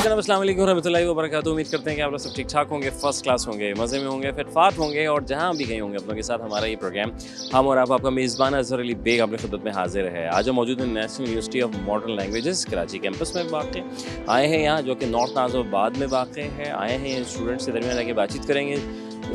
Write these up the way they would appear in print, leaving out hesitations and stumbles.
जनाब, अस्सलाम वालेकुम रहमतुल्लाहि व बरकातहू। उम्मीद करते हैं कि आप लोग सब ठीक ठाक होंगे, फर्स्ट क्लास होंगे, मज़े में होंगे, फिटफाट होंगे और जहाँ भी गए होंगे अपनों के साथ हमारा ये प्रोग्राम हम और आप आपका मेज़बान अज़हर अली बेग अपनी खिदमत में हाजिर है। आज हम मौजूद हैं national university of modern languages Karachi campus में वाक़ आए हैं यहाँ, जो कि नॉर्थ नाज़िबाबाद में वाक़ है। आए हैं स्टूडेंट्स के दरमियान आके बातचीत करेंगे,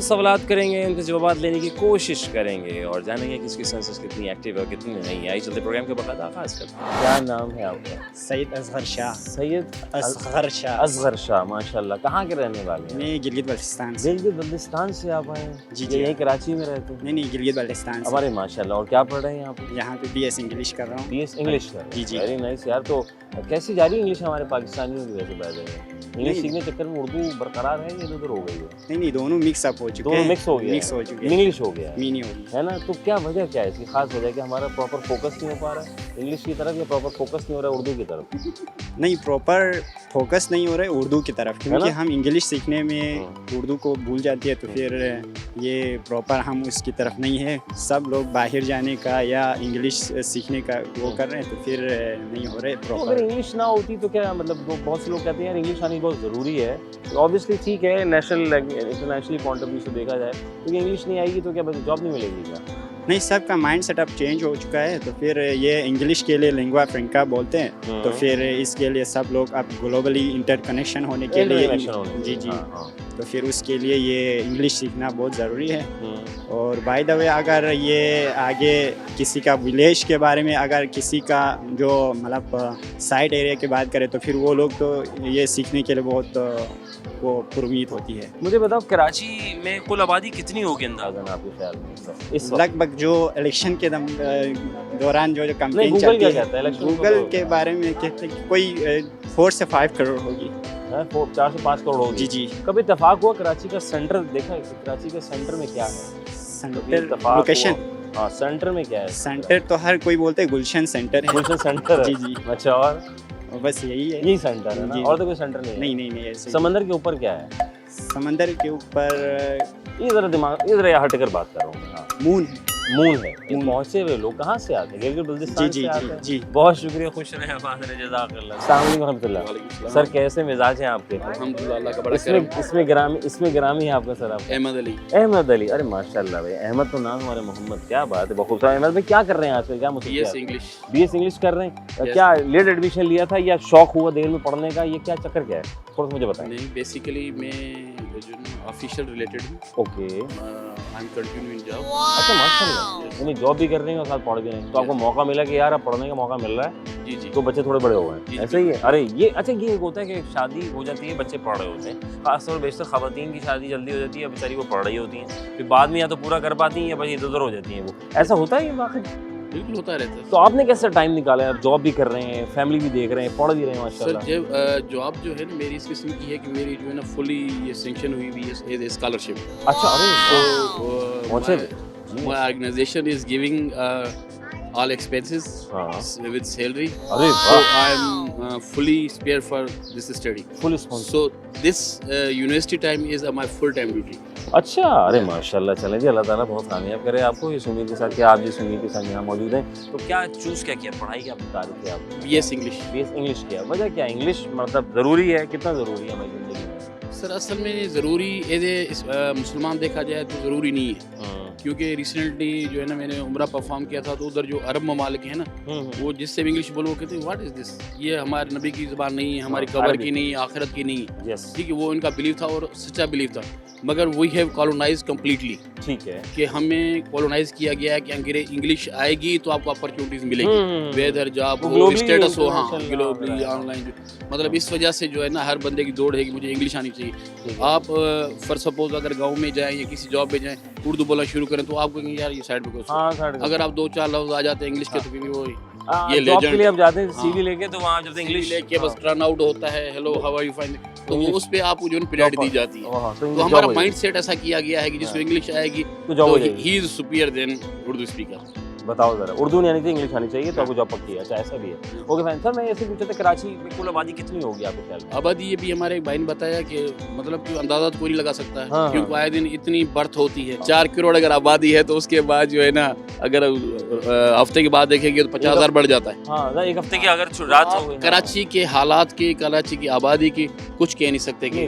सवालात करेंगे, उनके जवाब लेने की कोशिश करेंगे और जानेंगे कि इसकी सेंसस कितनी एक्टिव है और कितनी नहीं आई। चलते प्रोग्राम के बाकायदा आगाज़ करते हैं। क्या नाम है आपका? सैयद असगर शाह। सैयद असगर शाह। असगर शाह, माशाल्लाह। कहाँ के रहने वाले हैं? मैं गिलगित बल्तिस्तान से। गिलगित बल्तिस्तान से आप आए हैं? जी जी। यहीं कराची में रहते हैं? नहीं गिलगित बल्तिस्तान से। हमारे माशाल्लाह। और क्या पढ़ रहे हैं यहाँ पे? यहाँ पे BS इंग्लिश कर रहा हूँ। BS इंग्लिश कर? जी जी। वेरी नाइस यार। तो कैसी जा रही है इंग्लिश हमारे पाकिस्तानियों की वजह से? इंग्लिश सीखने के चक्कर में उर्दू बरकरार है या इधर हो गई है? नहीं दोनों मिक्स अप हो चुके हैं। दोनों मिक्स हो गया, मिक्स हो चुके हैं। इंग्लिश हो गया मीनी हो गई है ना। तो क्या वजह क्या है इसकी? खास वजह कि हमारा प्रॉपर फोकस नहीं हो पा रहा है इंग्लिश की तरफ, या प्रॉपर फोकस नहीं हो रहा है उर्दू की तरफ? नहीं, प्रॉपर फोकस नहीं हो रहा है उर्दू की तरफ, क्योंकि हम इंग्लिश सीखने में उर्दू को भूल जाती है, तो फिर ये प्रॉपर हम उसकी तरफ नहीं है। सब लोग बाहर जाने का या इंग्लिश सीखने का वो कर रहे हैं, तो फिर नहीं हो रहे तो प्रॉपर। अगर इंग्लिश ना होती तो क्या मतलब, बहुत से लोग कहते हैं यार इंग्लिश आनी बहुत ज़रूरी है। ऑब्वियसली ठीक है, national internationally point of view से देखा जाए, क्योंकि इंग्लिश नहीं आएगी तो क्या जॉब नहीं मिलेगी क्या? नहीं, सबका माइंड सेटअप चेंज हो चुका है, तो फिर ये इंग्लिश के लिए लिंगुआ फ्रेंका बोलते हैं, तो फिर इसके लिए सब लोग अब ग्लोबली इंटरकनेक्शन होने के लिए जी जी, तो फिर उसके लिए ये इंग्लिश सीखना बहुत ज़रूरी है। और बाय द वे, अगर ये आगे किसी का विलेज के बारे में, अगर किसी का जो मतलब साइड एरिया की बात करें, तो फिर वो लोग तो ये सीखने के लिए बहुत वो उम्मीद होती है। मुझे बताओ, कराची में कुल आबादी कितनी होगी अंदाज़न आपके ख्याल में इस वक्त? लगभग जो इलेक्शन के दौरान जो कैंपेन चलती है, गूगल के बारे में कहते हैं कि कोई 4 से 5 करोड़ होगी। 4 से 5 करोड़ होगी। जी जी। कभी इत्तेफाक हुआ कराची का सेंटर देखा है? कराची के सेंटर में क्या है? Centre location? हाँ, सेंटर में क्या है? सेंटर तो हर कोई बोलते हैं गुलशन सेंटर है। गुलशन सेंटर जी जी। अच्छा, और बस यही है, यही सेंटर है ना? और तो कोई सेंटर नहीं है? नहीं ऐसे। समंदर के ऊपर क्या है? समंदर के ऊपर इधर दिमाग, इधर यहाँ हटकर बात कर रहा हूँ। हाँ, मून है। मून है। पहुंचे हुए लोग कहाँ से आते हैं? गिलगित बल्तिस्तान से आते हैं? जी। बहुत शुक्रिया, खुश रहें, आबाद रहें, जज़ाकल्लाह। अस्सलाम वालेकुम रहमतुल्लाह। सर कैसे मिजाज हैं आपके? अल्हम्दुलिल्लाह, अल्लाह का बड़ा करम। इसमें ग्रामी है आपका सर? आप अहमद अली। अहमद अली, अरे माशाल्लाह भाई, अहमद तो नाम हमारे मोहम्मद, क्या बात है, बहुत खूबसूरत। अहमद भाई क्या कर रहे हैं आजकल? क्या BS इंग्लिश। BS इंग्लिश कर रहे हैं? क्या लेट एडमिशन लिया था या शौक हुआ देर में पढ़ने का? ये क्या चक्कर क्या है, थोड़ा सा मुझे बताएं। नहीं, बेसिकली मैं जो ऑफिशियल रिलेटेड हूँ। Okay. I am continuing job. अच्छा माशाल्लाह, यानी जॉब भी कर रहे हैं और साथ पढ़ भी रहे हैं, तो आपको मौका मिला कि यार अब पढ़ने का मौका मिल रहा है। जी जी। तो बच्चे थोड़े बड़े हो गए, जी, ऐसा ही है? अरे ये अच्छा, ये एक होता है कि शादी हो जाती है, बच्चे पढ़ रहे होते हैं, खासतौर पर बेशतर ख़वातीन की शादी जल्दी हो जाती है, बेचारी वो पढ़ रही होती हैं, फिर बाद में या तो पूरा कर पाती हैं या बस इधर उधर हो जाती हैं। वो ऐसा होता है ये वाकई? बिल्कुल होता रहता है। तो आपने कैसे टाइम निकाला है? जॉब भी कर रहे हैं, फैमिली भी देख रहे हैं, पढ़ भी रहे हैं सर, माशाल्लाह। जब जॉब जो है ना मेरी इस किस्म की है कि मेरी जो है ना फुली ये सेंक्शन हुई हुई है एज स्कॉलरशिप। अच्छा, अरे So my organization is giving all expenses with salary. अरे So I'm fully spared for this study. Full sponsor. So this university time is my full time duty. अच्छा, अरे माशाल्लाह। चलें जी, अल्लाह ताला बहुत कामयाब करे आपको इस उम्मीद के साथ कि आप जिस उम्मीद के साथ यहाँ मौजूद हैं। तो क्या चूज़ क्या किया, पढ़ाई क्या बता रहे थे आप? BS English. BS इंग्लिश किया, वजह क्या? इंग्लिश मतलब ज़रूरी है? कितना ज़रूरी है हमारी ज़िंदगी में? सर, असल में ज़रूरी एज ए मुसलमान देखा जाए तो ज़रूरी नहीं है, क्योंकि रिसेंटली जो है ना मैंने उम्रा परफॉर्म किया था, तो उधर जो अरब ममालिक है ना, वो जिससे भी इंग्लिश बोलो वो कहते हैं व्हाट इज़ दिस, ये हमारे नबी की ज़बान नहीं है, हमारी कब्र की नहीं है, आखिरत की नहीं है। ठीक है, वो इनका बिलीव था और सच्चा बिलीव था, मगर वी हैव कॉलोनाइज कम्प्लीटली। ठीक है कि हमें कॉलोनाइज किया गया है कि अंग्रेज इंग्लिश आएगी तो आपको अपॉर्चुनिटीज़ मिलेगी, वेदर जॉब हो, स्टेटस हो, हाँ ग्लोबली ऑनलाइन, मतलब इस वजह से जो है ना हर बंदे की दौड़ है कि मुझे इंग्लिश आनी चाहिए। आप फॉर सपोज अगर गाँव में जाएँ या किसी जॉब पे जाएँ, उर्दू बोलना शुरू करें तो आपको यार ये साइड पे अगर आप 2-4 लफ्ज़ आ जाते हैं इंग्लिश के, तो फिर वो ये जॉब के लिए आप जाते हैं हाँ। CV लेके, तो वहाँ जब इंग्लिश लेके बस टर्न आउट होता है, hello how are you fine, तो वो उस पे आपको जो है प्रायोरिटी दी जाती है। तो हमारा माइंड सेट ऐसा किया गया है कि जिसको इंग्लिश आएगी तो he is superior than Urdu speaker. बताओ जरा, उर्दू नहीं आनी चाहिए, इंग्लिश आनी चाहिए तो आपको जॉब पक्की है। अच्छा ऐसा भी है। Okay fine. सर मैं ऐसे पूछा था कराची में कुल आबादी कितनी होगी आपके ख्याल में? आबादी ये भी हमारे एक भाई ने बताया कि मतलब कि अंदाजा तो कोई नहीं लगा सकता है, हाँ, क्योंकि आए दिन इतनी बर्थ होती है। 4 करोड़ अगर आबादी है तो उसके बाद जो है ना, अगर हफ्ते के बाद देखेंगे तो 50,000 बढ़ जाता है। हाँ, एक हफ्ते की अगर रात हो गई, कराची के हालात की, कराची की आबादी की कुछ कह नहीं सकते कि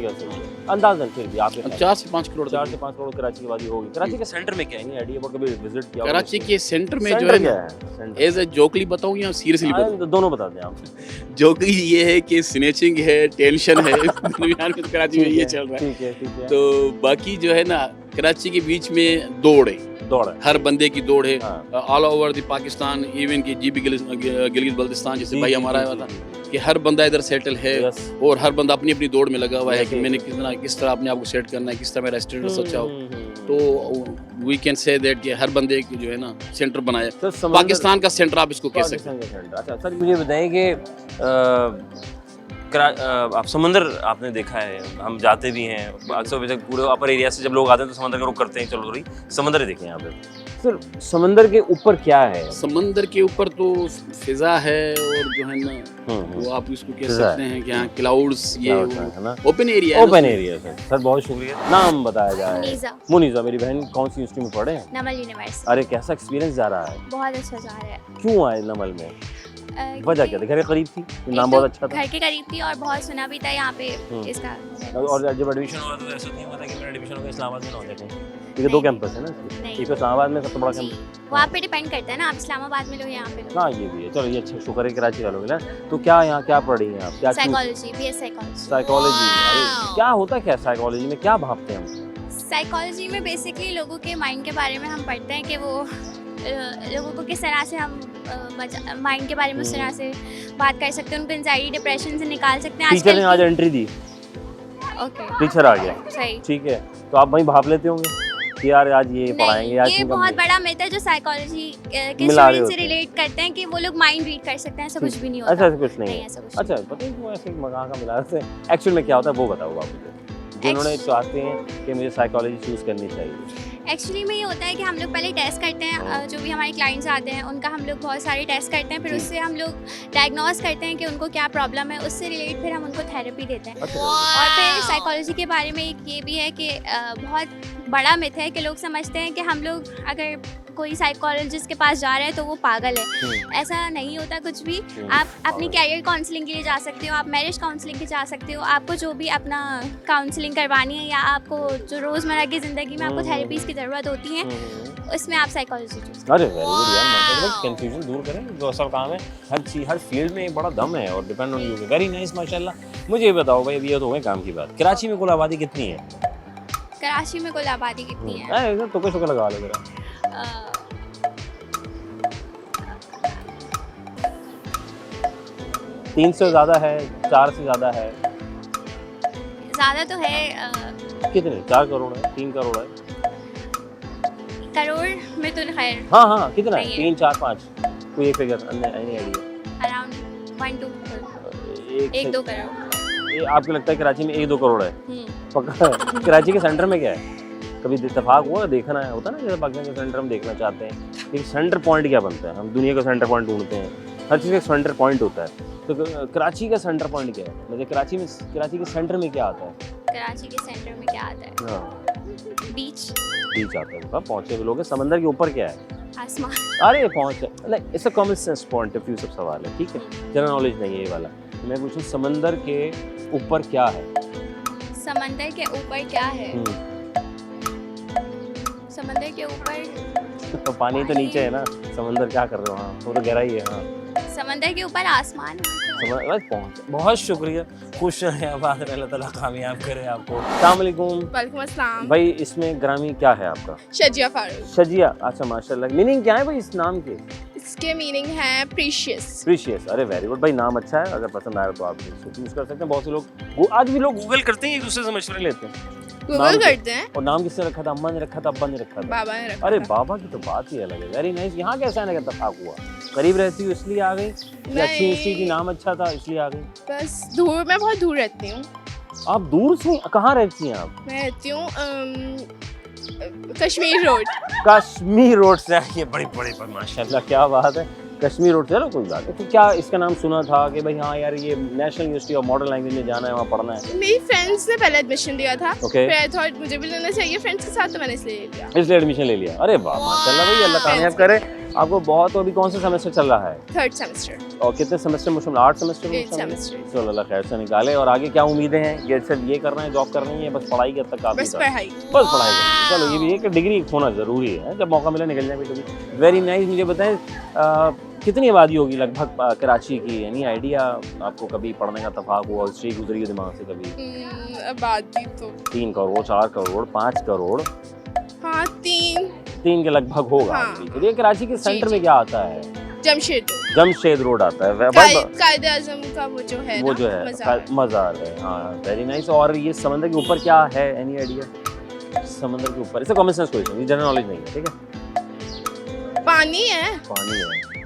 अंदाजन फिर भी आपके 4 से 5 करोड़ 4 से 5 करोड़ कराची की आबादी होगी। कराची के सेंटर में क्या है, आइडिया पर कभी विजिट किया? कराची के सेंटर में जो है ना, एज ए जोकली बताऊं या सीरियसली बताऊं? दोनों बता दें आप। जोकली ये है कि स्नेचिंग है, टेंशन है, दुनिया में तो कराची में ये चल रहा है। ठीक है। तो बाकी जो है ना, कराची के बीच में दौड़ है, हर बंदे की दौड़ है all over the Pakistan, even कि जीबी गिलगित बल्तिस्तान जैसे भाई हमारा है था कि हर बंदा इधर सेटल है और हर बंदा अपनी अपनी दौड़ में लगा हुआ है कि मैंने किस तरह अपने आप को सेट करना है, किस तरह मेरा स्टेटस अच्छा हो। तो वी कैन से दैट कि हर बंदे की जो है ना सेंटर बनाया, पाकिस्तान का सेंटर आप इसको कह सकते हैं। अच्छा सर मुझे बताएं कि आप समंदर आपने देखा है, हम जाते भी हैं अक्सर, पूरे अपर एरिया से जब लोग आते हैं तो समंदर का रुख करते हैं, चलो थोड़ी समंदर ही देखें यहाँ पे। सर समंदर के ऊपर क्या है? समंदर के ऊपर तो फिजा है और जो है ना वो आप इसको कह सकते हैं कि यहाँ क्लाउड्स, ये ओपन एरिया है। ओपन एरिया सर बहुत शुक्रिया। नाम बताया जाए? मुनीजा। मेरी बहन कौन सी यूनिवर्सिटी में पढ़े हैं? नमल यूनिवर्सिटी। अरे कैसा एक्सपीरियंस जा रहा है? बहुत अच्छा जा रहा है। क्यों आए नमल में? वजह क्या थी? घर के करीब थी, नाम बहुत अच्छा था। घर के करीब थी और बहुत सुना भी था यहाँ पे इसका। और जब एडमिशन हुआ तो ऐसा नहीं हुआ था कि मेरा एडमिशन होगा इस्लामाबाद में ना हो जाए, क्योंकि 2 कैंपस है ना, एक तो इस्लामाबाद में सबसे बड़ा कैंपस। वो आप पे डिपेंड करता है ना, आप इस्लामाबाद में लो यहाँ पे लो। हाँ ये भी है। चलो ये अच्छा शुक्र है कराची वालों के ना। तो क्या यहाँ क्या पढ़ी हैं आप? क्या साइकोलॉजी, बीएस साइकोलॉजी। साइकोलॉजी क्या होता क्या? साइकोलॉजी में क्या भापते हैं हम? साइकोलॉजी में बेसिकली लोगों के माइंड के बारे में हम पढ़ते हैं कि वो लोगों को किस तरह से हम माइंड के बारे में उस तरह से बात कर सकते हैं, उनको एंजाइटी डिप्रेशन से निकाल सकते हैं। टीचर ने आज एंट्री दी, ओके टीचर आ गया, सही, ठीक है, तो आप वहीं भाप लेते होंगे कि यार आज ये पढ़ाएंगे। आज ये बहुत बड़ा मिथ है जो साइकोलॉजी के स्टूडेंट से रिलेट करते हैं कि वो लोग माइंड रीड कर सकते हैं, ऐसा कुछ भी नहीं होता। ऐसा कुछ नहीं है। अच्छा पता है ऐसे मगा का मिला से एक्चुअल में क्या होता है वो बताओ आप मुझे, जिन्होंने चाहते हैं कि मुझे साइकोलॉजी चूज करनी चाहिए। एक्चुअली में ये होता है कि हम लोग पहले टेस्ट करते हैं, जो भी हमारे क्लाइंट्स आते हैं उनका हम लोग बहुत सारे टेस्ट करते हैं, फिर उससे हम लोग डायग्नोस करते हैं कि उनको क्या प्रॉब्लम है, उससे रिलेट फिर हम उनको थेरेपी देते हैं। और फिर साइकोलॉजी के बारे में एक ये भी है कि बहुत बड़ा मिथ है कि लोग समझते हैं कि हम लोग अगर कोई साइकोलॉजिस्ट के पास जा रहे हैं तो वो पागल है। ऐसा नहीं होता कुछ भी। आप अपनी कैरियर काउंसलिंग के लिए जा सकते हो, आप मैरिज काउंसलिंग के जा सकते हो, आपको जो भी अपना काउंसलिंग करवानी है या आपको जो रोज़मर्रा की ज़िंदगी में आपको थेरेपीज़ की ज़रूरत होती है, उसमें आप साइकोलॉजी चूज। अरे वेरी गुड यार, मतलब कंफ्यूजन दूर करें, जो असल काम है हर चीज़ हर फील्ड में बड़ा दम है और depend on you. Very nice माशाल्लाह। मुझे ये बताओ भाई, अभी ये तो हो गए काम की बात, कराची में कुल आबादी कितनी है? कराची में कुल आबादी कितनी है? तो कुछ लगा लो जरा। 3 से ज़्यादा है, 4 से ज़्यादा है? ज़्यादा तो है। कितने? 4 करोड़ है, 3 करोड़ है? करोड़ में तो खैर। हाँ कितना है? 3, 4, 5 कोई एक figure? Any idea? Around 1-2 crore. 1-2 crore. ये आपको लगता है कराची में 1-2 करोड़ है? पक्का? कराची के सेंटर में क्या है? कभी इत्तेफाक हुआ देखना है, होता है ना जैसे पाकिस्तान के सेंटर हम देखना चाहते हैं कि सेंटर पॉइंट क्या बनता है, हम दुनिया का सेंटर पॉइंट ढूंढते हैं, हर चीज़ का सेंटर पॉइंट होता है। तो कराची का सेंटर पॉइंट क्या है? मतलब कराची के सेंटर में क्या आता है? कराची के सेंटर में क्या आता है? हाँ बीच आता है। पहुँचे लोग। समंदर के ऊपर क्या है? आसमान। अरे पहुँचे, like it's a common sense point of view सब सवाल है, ठीक है, जनरल नॉलेज नहीं है ये वाला। मैं पूछूं समंदर के ऊपर क्या है? समंदर के ऊपर क्या है? समंदर के ऊपर तो पानी तो नीचे है ना, समंदर क्या कर रहे हो? हाँ वो तो गहराई है। हाँ समंदर के ऊपर आसमान है। बहुत शुक्रिया, खुश रहें, आबाद रहें, अल्लाह ताला कामयाब करे आपको। अस्सलाम वालेकुम। वालेकुम अस्सलाम। भाई इसमें ग्रामी क्या है आपका? शजिया फारूक। शजिया, अच्छा माशाल्लाह। मीनिंग क्या है भाई इस नाम के? इसके मीनिंग है प्रीशियस। प्रीशियस, अरे वेरी गुड भाई, नाम अच्छा है, अगर पसंद आए तो आप इसको चूज कर सकते हैं। बहुत से लोग आज भी लोग गूगल करते हैं, एक दूसरे से मशवरे लेते हैं, गूगल करते हैं। और नाम किसने रखा था? अम्मा ने रखा था, अब्बा ने रखा था, बाबा ने रखा। अरे बाबा की तो बात ही अलग है। Very nice. यहाँ कैसा आने का इत्तेफाक हुआ? करीब रहती हूँ इसलिए आ गई, अच्छी थी, नाम अच्छा था इसलिए आ गई? बस दूर, मैं बहुत दूर रहती हूँ। आप दूर से कहाँ रहती हैं आप? मैं रहती हूँ कश्मीर रोड। कश्मीर रोड से आई है, बड़ी बड़ी माशाल्लाह, क्या बात है। कश्मीर रोड, चलो कोई बात नहीं। तो क्या इसका नाम सुना था कि भाई हाँ यार ये national university of modern language में जाना है, वहाँ पढ़ना है? मेरी फ्रेंड्स ने पहले एडमिशन दिया था, Okay. फिर आई थॉट मुझे भी लेना चाहिए फ्रेंड्स के साथ, तो मैंने इसलिए ले लिया। इसलिए एडमिशन ले लिया। अरे वाह माशाल्लाह भाई, अल्लाह कामयाब करे आपको बहुत। तो अभी कौन सा सेमेस्टर चल रहा है? 3rd semester. और कितने सेमेस्टर मुश्किल? 8 सेमेस्टर 8 सेमेस्टर। चलो अल्लाह खैर से निकाले। और आगे क्या उम्मीदें हैं? ये सिर्फ ये करना है, जॉब करनी है, बस पढ़ाई के तक काफी बस था? पढ़ाई। बस पढ़ाई करनी है। चलो ये भी है कि डिग्री होना ज़रूरी है, जब मौका मिले निकल जाए कभी। Very nice. मुझे बताएं कितनी आबादी होगी लगभग कराची की? एनी आइडिया आपको? कभी पढ़ने का इत्तेफाक हुआ, हिस्ट्री गुजरी है दिमाग से कभी? आबादी तो 3 करोड़, 4 करोड़, 5 करोड़? हाँ 3 के लगभग होगा। हाँ। आबादी। ये कराची के सेंटर में क्या आता है? जमशेद रोड आता है। कायदे आज़म का वो जो है मज़ार है। हाँ वेरी नाइस। और ये समंदर के ऊपर क्या है? Any idea? समंदर के ऊपर, इसे common sense question, general knowledge नहीं है, ठीक है? पानी है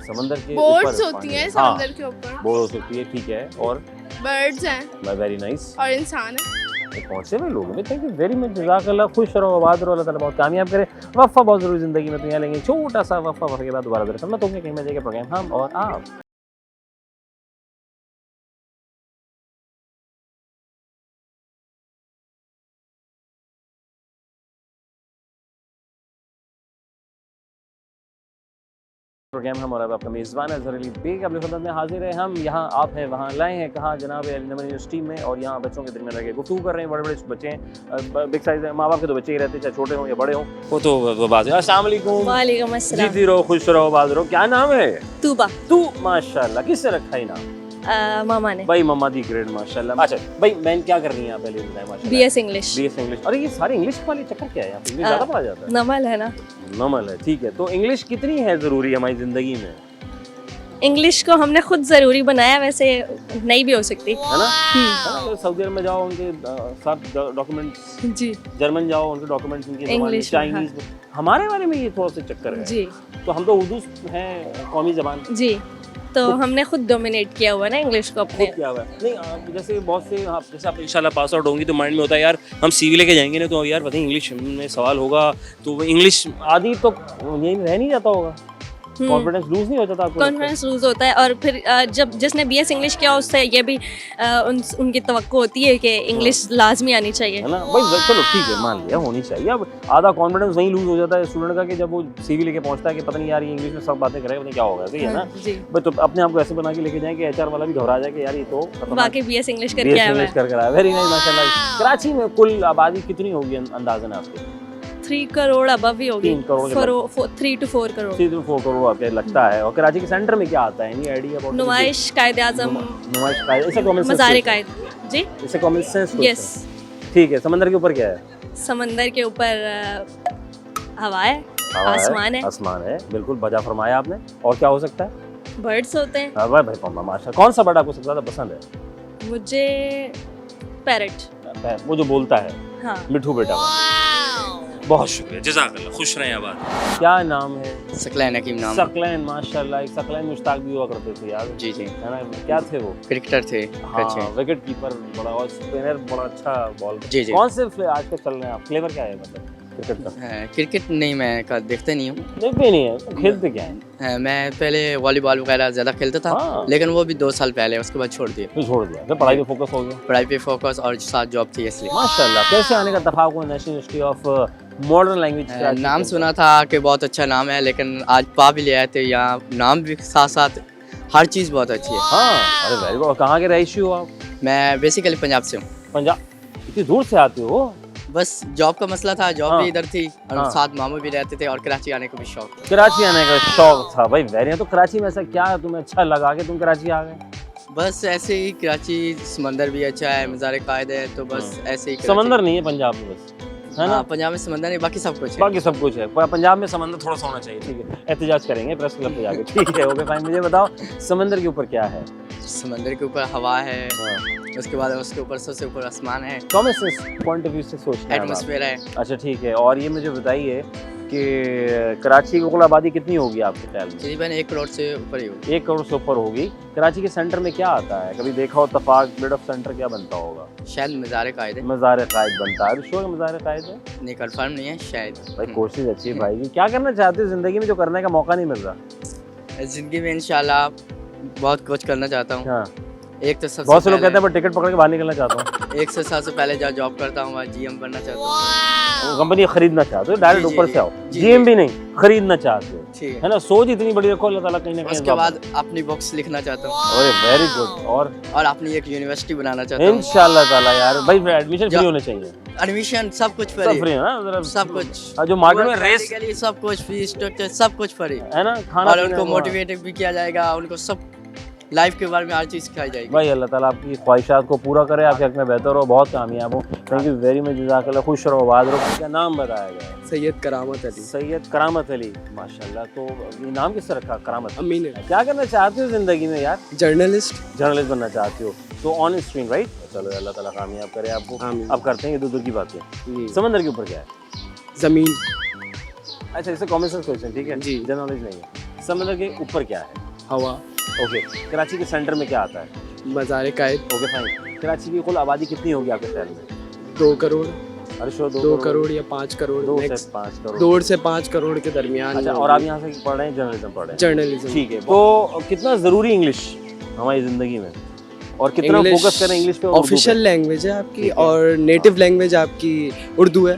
समंदर के बोट्स होती हैं समंदर के ऊपर, बोट्स होती है, ठीक है। और बर्ड्स हैं, वेरी नाइस। और इंसान है। पहुंचे हुए लोग हैं। थैंक यू वेरी मच, जज़ाकल्लाह। खुश रहो, आबाद रहो, अल्लाह ताला बहुत कामयाब करे। वफ़ा बहुत ज़रूरी ज़िंदगी में। तो यहाँ लेंगे छोटा सा वफ़ा के बाद दोबारा खिदमत होंगे कहीं मजे के प्रोग्राम हम और आप। प्रोग्राम हम और अब आपका मेज़बान अज़हर अली बेग अपनी खिदमत में हाजिर है। हम यहाँ आप हैं वहाँ लाए हैं, कहाँ? जनाब अली नमन यूनिवर्सिटी में। और यहाँ बच्चों के दरमियान रह गुफ्तगू कर रहे हैं। बड़े बड़े बच्चे हैं, बिग साइज है, माँ बाप के तो बच्चे ही रहते हैं, चाहे छोटे हों या बड़े हों। वो तो बात है। अस्सलाम वालेकुम। वालेकुम अस्सलाम। जीती रहो, खुश रहो, आबाद रहो। क्या नाम है? तूबा। तू माशाल्लाह, किससे रखा है नाम? मामा ने। भाई मम्मा दी ग्रेड माशाल्लाह। अच्छा भाई मैं क्या कर रही हैं आप पहले बताएं? माशाल्लाह बीएस इंग्लिश। BS English. अरे ये सारे इंग्लिश वाले चक्कर क्या है? इंग्लिश ज़्यादा पढ़ा जाता है? नमल है ना। नमल है, ठीक है। तो इंग्लिश कितनी है ज़रूरी हमारी ज़िंदगी में? इंग्लिश को हमने खुद ज़रूरी बनाया, वैसे नहीं भी हो सकती है ना? तो सऊदी अरब में जाओ उनके सब डॉक्यूमेंट्स, जी। जर्मन जाओ उनके डॉक्यूमेंट्स उनकी इंग्लिश, चाइनीज। हमारे बारे में ये थोड़ा सा चक्कर है जी। तो हम तो उर्दू हैं, कौमी ज़बान जी, तो हमने खुद डोमिनेट किया हुआ है ना इंग्लिश को अपने। खुद किया हुआ है। नहीं आप जैसे बहुत से आप जैसे आप इंशाल्लाह पास आउट होंगी तो माइंड में होता है यार हम सीवी लेके जाएंगे ना, तो यार पता नहीं इंग्लिश में सवाल होगा, तो वो इंग्लिश आदि तो यही रह नहीं जाता होगा, कॉन्फिडेंस लूज नहीं हो जाता आपको? कॉन्फिडेंस लूज होता है। और फिर जब जिसने बीएस इंग्लिश किया उससे ये भी उनकी तवक्को होती है कि इंग्लिश लाजमी आनी चाहिए, है ना भाई? चलो ठीक है, मान लिया होनी चाहिए। अब आधा कॉन्फिडेंस वहीं लूज हो जाता है स्टूडेंट का कि जब वो सीवी लेके पहुंचता है कि पता नहीं यार ये इंग्लिश में सब बातें करेगा, पता नहीं क्या होगा, सही है ना? जी। बट तो अपने आप को ऐसे बना के लेके जाएं कि एचआर वाला भी घबरा जाए कि यार ये तो बाकी बीएस इंग्लिश करके आया है। वेरी नाइस माशाल्लाह। कराची में कुल आबादी कितनी होगी अंदाजन आपके? 3 करोड़ अब ही होगी। 3 करोड़ 3 to 4 करोड़। 3 to 4 करोड़ आपके लगता है। और कराची के सेंटर में क्या आता है? Any idea about? नुमाइश, कायदे आज़म, नुमाइश कायदे, इसे कॉमन सेंस, मज़ार कायद। जी, इसे कॉमन सेंस। यस। ठीक है। समंदर के ऊपर क्या है? समंदर के ऊपर हवा है, आसमान है। आसमान है, बिल्कुल बजा फरमाया आपने। और क्या हो सकता है? बर्ड्स होते हैं। वाह भाई माशा। कौन सा बर्ड आपको सबसे ज़्यादा पसंद है? मुझे पैरट। वो जो बोलता है, हाँ। मिठू बेटा। बहुत शुक्रिया, जज़ाकल्लाह। खुश रहें आबाद। क्या नाम है? सकलैन हकीम नाम। सकलैन माशाल्लाह। एक सकलैन मुश्ताक भी हुआ करते थे यार। जी जी, है ना? क्या थे वो? क्रिकेटर थे। हाँ, विकेट कीपर बड़ा, और स्पिनर बड़ा अच्छा बॉल। जी जी। कौन से आजकल चल रहे हैं आप? फ्लेवर क्या है मतलब क्रिकेट का? क्रिकेट नहीं, मैं देखते नहीं हूँ। देखते नहीं है तो खेलते क्या है? मैं पहले वॉलीबॉल वगैरह ज़्यादा खेलता था। हाँ। लेकिन वो भी 2 साल पहले, उसके बाद छोड़ दिया। फिर छोड़ दिया, फिर पढ़ाई पे फोकस हो गया। पढ़ाई पे फोकस और साथ जॉब थी इसलिए। माशाल्लाह। कैसे आने का इत्तेफाक हुआ national university of modern language? नाम सुना था कि बहुत अच्छा नाम है, लेकिन आज पा भी ले आए थे। यहाँ नाम भी साथ साथ हर चीज़ बहुत अच्छी है। हाँ, अरे वेरी गुड। कहाँ के रहिशी हो आप? मैं बेसिकली पंजाब से हूँ। पंजाब? इतनी दूर से आते हो? बस जॉब का मसला था, जॉब हाँ। भी इधर थी और हाँ। साथ मामू भी रहते थे, और कराची आने का भी शौक था। कराची आने का शौक था भाई, वेरी। तो कराची में ऐसा क्या है तुम्हें अच्छा लगा कि तुम कराची आ गए? बस ऐसे ही, कराची समंदर भी अच्छा है, मज़ार कायद है, तो बस ऐसे ही। समंदर नहीं है पंजाब में बस, है ना? पंजाब में समंदर नहीं, बाकी सब कुछ है। बाकी सब कुछ है। पंजाब में समंदर थोड़ा सा होना चाहिए, ठीक है? एहतजाज करेंगे प्रेस क्लब पे जाके, ठीक है? Okay fine. मुझे बताओ समंदर के ऊपर क्या है? समंदर के ऊपर हवा है, उसके बाद उसके ऊपर सबसे ऊपर आसमान है, common sense point of view से सोचना है। एटमॉस्फेयर है। अच्छा ठीक है। और ये मुझे बताइए कि कराची की कुल आबादी कितनी होगी आपके ख्याल में? तकरीबन 1 करोड़ से ऊपर ही होगी। 1 करोड़ से ऊपर होगी। कराची के सेंटर में क्या आता है? कभी देखा हो तफाक ब्लेड ऑफ सेंटर क्या बनता होगा? शायद मज़ार कायद है। मज़ार कायद बनता है। अभी शो मज़ार कायद है? नहीं कंफर्म नहीं है शायद। भाई कोशिश अच्छी है भाई की। क्या करना चाहते हो ज़िंदगी में जो करने का मौका नहीं मिल रहा? ज़िंदगी में इंशाल्लाह बहुत कुछ करना चाहता हूँ। हाँ। एक तो सबसे बहुत से लोग पहले- कहते हैं मैं टिकट पकड़ के बाहर निकलना चाहता हूँ। एक से सबसे पहले जहाँ जॉब करता हूँ वहाँ GM बनना चाहता हूँ। कंपनी खरीदना चाहते हो, डायरेक्ट जी, ऊपर जी, से आओ। जी, जीएम जी। भी नहीं, खरीदना चाहते हो, ठीक है। है ना? सोच इतनी बड़ी रखो, अल्लाह ताला कहीं ना कहीं उसके बाद अपनी बुक्स लिखना चाहता हूँ अरे वेरी गुड। और अपनी एक यूनिवर्सिटी बनाना चाहता हूँ। इंशाल्लाह ताला यार भाई एडमिशन फ्री जा- होने चाहिए। एडमिशन सब कुछ सब फ्री फ्री है ना? जरा सब कुछ। जो मार्केट में रेस के लिए सब कुछ फी स्ट्रक्चर सब कुछ फ्री है ना, खाना और पीना उनको हुआ। मोटिवेट भी किया जाएगा, उनको सब लाइफ के बारे में हर चीज़ सिखाई जाएगी। भाई अल्लाह ताला आपकी ख्वाहिशात को पूरा करे, आपके हक में बेहतर हो, बहुत कामयाब हो। थैंक यू वेरी मच, जज़ाकल्लाह। खुश रहो, आबाद रहो। क्या नाम बताया गया? सैयद करामत अली। सैयद करामत अली, माशाल्लाह। तो ये नाम किससे रखा? करामत। अमीन है। क्या करना चाहते हो जिंदगी में यार? जर्नलिस्ट। जर्नलिस्ट बनना चाहते हो तो ऑन स्क्रीन राइट? चलो अल्लाह ताला कामयाब करे आपको। आमीन। अब करते हैं ये दूर की बातें। जी। समंदर के ऊपर क्या है? जमीन। अच्छा, इससे कॉमन सेंस क्वेश्चन, ठीक है? जी। जनरल नॉलेज नहीं है। समंदर के ऊपर क्या है? हवा। ओके। कराची के सेंटर में क्या आता है? मज़ार कायद। Okay fine. कराची की कुल आबादी कितनी होगी आपके ख्याल में? 2 करोड़। अरे शो 2 करोड़ या 5 करोड़। 2 से next 5 करोड़। 2 से 5 करोड़ के दरमियान। अच्छा, और आप यहाँ से पढ़ रहे हैं जर्नलिज्म पढ़ रहे हैं? जर्नलिज्म। ठीक है। तो कितना ज़रूरी इंग्लिश हमारी ज़िंदगी में, और कितना English फोकस करें इंग्लिश पे और उर्दू पे? ऑफिशियल लैंग्वेज है आपकी, ठीक है। और नेटिव लैंग्वेज आपकी उर्दू है।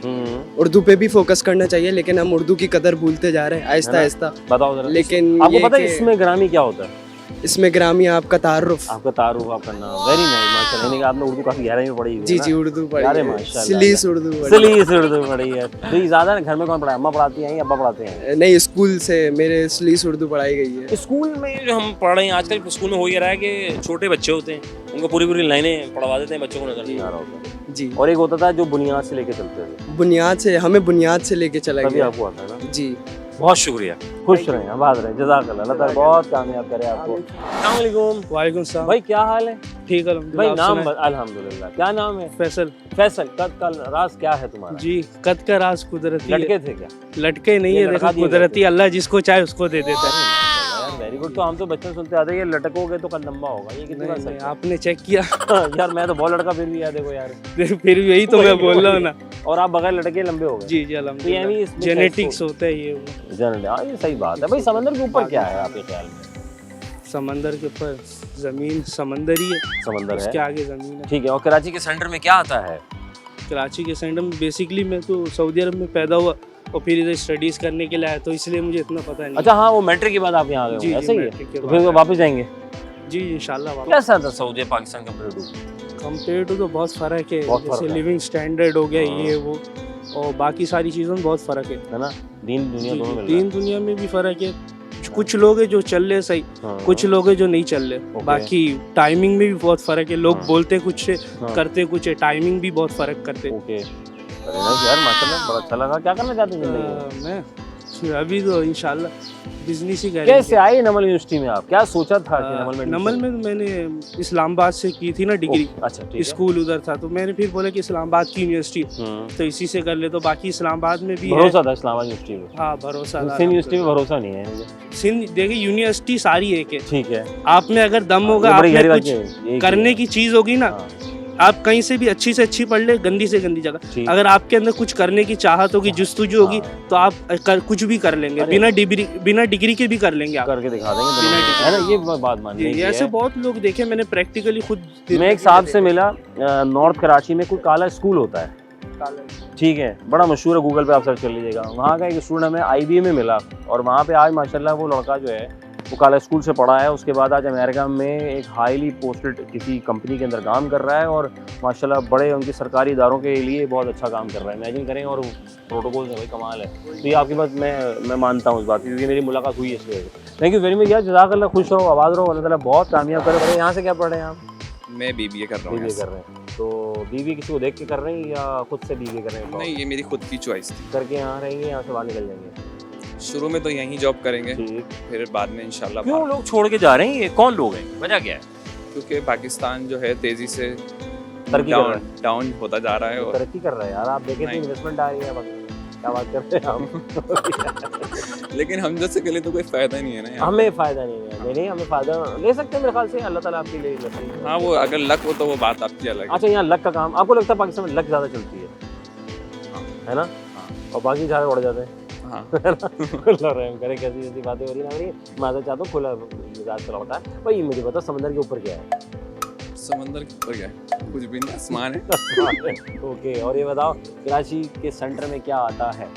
उर्दू पे भी फोकस करना चाहिए, लेकिन हम उर्दू की कदर भूलते जा रहे हैं आहिस्ता है ना? आहिस्ता। बताओ जरा। लेकिन आपको ये पता है कि इसमें ग्रामी क्या होता है? इसमें ग्रामी आपका तारुफ। आपका तारुफ, आपका नाम। वेरी नाइस, माशाल्लाह। यानी कि आपने उर्दू काफी गहराई में पढ़ी हुई है जी ना? जी उर्दू पढ़ी अरे है। माशाल्लाह। सलीस उर्दू पढ़ी है। सलीस उर्दू पढ़ी है। तो ये ज्यादा घर में कौन पढ़ाया? अम्मा पढ़ाती हैं या अब्बा पढ़ाते हैं? नहीं, स्कूल से मेरे सलीस उर्दू पढ़ाई गई है। स्कूल में जो हम पढ़ रहे हैं आजकल, स्कूल में हो ये रहा है कि छोटे बच्चे होते हैं, उनको पूरी पूरी लाइनें पढ़वा देते हैं, बच्चों को नजर नहीं आ रहा होता। जी। और एक होता था जो बुनियाद से लेके चलते थे। बुनियाद से, हमें बुनियाद से लेके चला तभी गया। आपको आता है ना? जी। बहुत शुक्रिया। खुश रहें, आबाद रहें, जज़ाकल्लाह। अल्लाह ताला बहुत कामयाब करे आपको। अस्सलाम वालेकुम। वालेकुम सलाम। भाई क्या हाल है? ठीक है भाई नाम अल्हम्दुलिल्लाह। क्या नाम है? फैसल। फैसल। कद का राज क्या है तुम्हारा? जी, कद का राज कुदरती लड़के है। थे क्या? लटके नहीं ये है, लड़का देखो दिए कुदरती अल्लाह जिसको चाहे उसको दे देता है। Very good. तो हम तो बच्चन सुनते आते हैं ये लटकोगे तो कल लंबा होगा, ये कितनी बात नहीं, सच है? आपने चेक किया? यार मैं तो बहुत लड़का फिर भी यार, देखो यार। फिर यही तो मैं बोल रहा हूँ ना। और आप बगैर लड़के लंबे हो गए। जी जी तो अल्हम्दुलिल्लाह। यानी इसमें जेनेटिक्स होता है ये। जनरल, हाँ ये सही बात है। भाई समंदर के ऊपर क्या है आपके ख्याल में? समंदर के ऊपर जमीन समंदर ही है, समंदर उसके है, आगे जमीन है। ठीक है। और कराची के सेंटर में क्या आता है? कराची के सेंटर में बेसिकली मैं तो सऊदी अरब में पैदा हुआ और फिर इधर स्टडीज करने के लिए आया, तो इसलिए मुझे इतना पता नहीं। अच्छा हाँ, वो मैट्रिक के बाद आप यहाँ आ गए जी, हो, जी, ऐसा ही है? मैट्रिक के तो बाद फिर आया। वापस जाएंगे? जी इंशाल्लाह। कैसा था सऊदी पाकिस्तान कंपेयर टू तो बहुत फ़र्क है, बहुत जैसे फ़र्क है। लिविंग स्टैंडर्ड हो गया हाँ। ये वो, और बाकी सारी चीज़ों में बहुत फ़र्क है ना? दीन दुनिया जी, दोनों मिल दीन दुनिया में भी फ़र्क है। कुछ लोग हैं जो चल रहे सही, रहा है। कुछ लोग हैं जो नहीं चल रहे। ओके। बाकी टाइमिंग में भी बहुत फ़र्क है, लोग हाँ। बोलते कुछ है, हाँ। करते कुछ है, टाइमिंग भी बहुत फ़र्क करते। ओके। अरे ना यार माशाल्लाह, बड़ा अच्छा लगा। क्या करना चाहते हैं जिंदगी में? मैं अभी तो इंशाल्लाह बिजनेस ही करेंगे। कैसे आए नमल यूनिवर्सिटी में आप? क्या सोचा था कि नमल में नमल में मैंने इस्लामाबाद से की थी ना डिग्री, अच्छा ठीक है। स्कूल उधर था, तो मैंने फिर बोला कि इस्लामाबाद की यूनिवर्सिटी तो इसी से कर ले। तो बाकी इस्लामाबाद में भी है। भरोसा था इस्लामाबाद यूनिवर्सिटी में? हाँ भरोसा था। सिंध यूनिवर्सिटी में भरोसा नहीं है मुझे। सिंध देखिए यूनिवर्सिटी सारी एक है, ठीक है। आप में अगर दम होगा, ये आप बड़ी में गहरी बात कुछ है, ये करने की चीज होगी ना, हाँ, आप कहीं से भी अच्छी से अच्छी पढ़ ले, गंदी से गंदी जगह, ठीक। अगर आपके अंदर कुछ करने की चाहत होगी, जुस्तजू होगी, हाँ। तो आप कुछ भी कर लेंगे, अरे। बिना डिग्री के भी कर लेंगे आप। करके दिखा देंगे बिना दुनिया में, डिग्री। है ना? ये बात मानने जी, की ऐसे है। बहुत लोग देखे मैंने प्रैक्टिकली खुद। मैं एक साहब से मिला, नॉर्थ कराची में कोई काला स्कूल होता है, ठीक है, बड़ा मशहूर है, गूगल पे आप सर्च कर लीजिएगा। वहाँ का एक स्टूडेंट हमें IBA में मिला, और वहाँ पे आज माशाल्लाह वो लड़का जो है वो काला स्कूल से पढ़ा है। उसके बाद आज अमेरिका में एक हाईली पोस्टेड किसी कंपनी के अंदर काम कर रहा है, और माशाल्लाह बड़े उनके सरकारी इदारों के लिए बहुत अच्छा काम कर रहा है। इमेजिन करें, और प्रोटोकॉल है भाई, कमाल है। तो ये आपकी बात मैं मानता हूँ इस बात की, क्योंकि मेरी मुलाकात हुई है इस वजह से। थैंक यू वेरी मच यार, जज़ाकल्लाह। खुश रहो, आबाद रहो, अल्लाह ताला बहुत कामयाब करे। यहाँ से क्या पढ़ रहे हैं आप? मैं BBA कर रहा हूँ। BBA कर रहे हैं। तो BBA किसी को देख के कर रहे हैं या खुद से BBA कर रहे हैं? नहीं, ये मेरी खुद की चॉइस थी। करके यहाँ रहेंगे, यहाँ से बाहर निकल जाएंगे? शुरू में तो यहीं जॉब करेंगे, ठीक। फिर बाद में इंशाल्लाह क्यों बाहर। लोग छोड़ के जा रहे हैं? ये कौन लोग हैं? वजह क्या है? क्योंकि पाकिस्तान जो है तेजी से तरक्की कर रहा डाउन होता जा रहा है, और तरक्की कर रहा है यार। आप देखें तो नहीं। इन्वेस्टमेंट आ रही है, क्या बात कर रहे हैं आप? लेकिन हम जैसे के लिए तो कोई फायदा नहीं है ना यहाँ। हमें फ़ायदा नहीं है, नहीं हमें फ़ायदा ले सकते हैं मेरे ख्याल से, अल्लाह ताला आपके लिए नसीब करे। हाँ, वो अगर लक हो तो वो बात आपकी अलग है। अच्छा, यहाँ लक का काम, आपको लगता है पाकिस्तान में लक ज़्यादा चलती है, है ना? और बाकी झाड़ उड़ जाते हैं। हाँ। खुला रहम करे, कैसी कैसी बातें हो रही ना मेरी, मैं तो चाहता हूँ खुला मिजाज का लड़का है। भाई मुझे बताओ समंदर के ऊपर क्या है? समंदर के ऊपर क्या है? कुछ भी नहीं, आसमान है। ओके, और ये बताओ कराची के सेंटर में क्या आता है?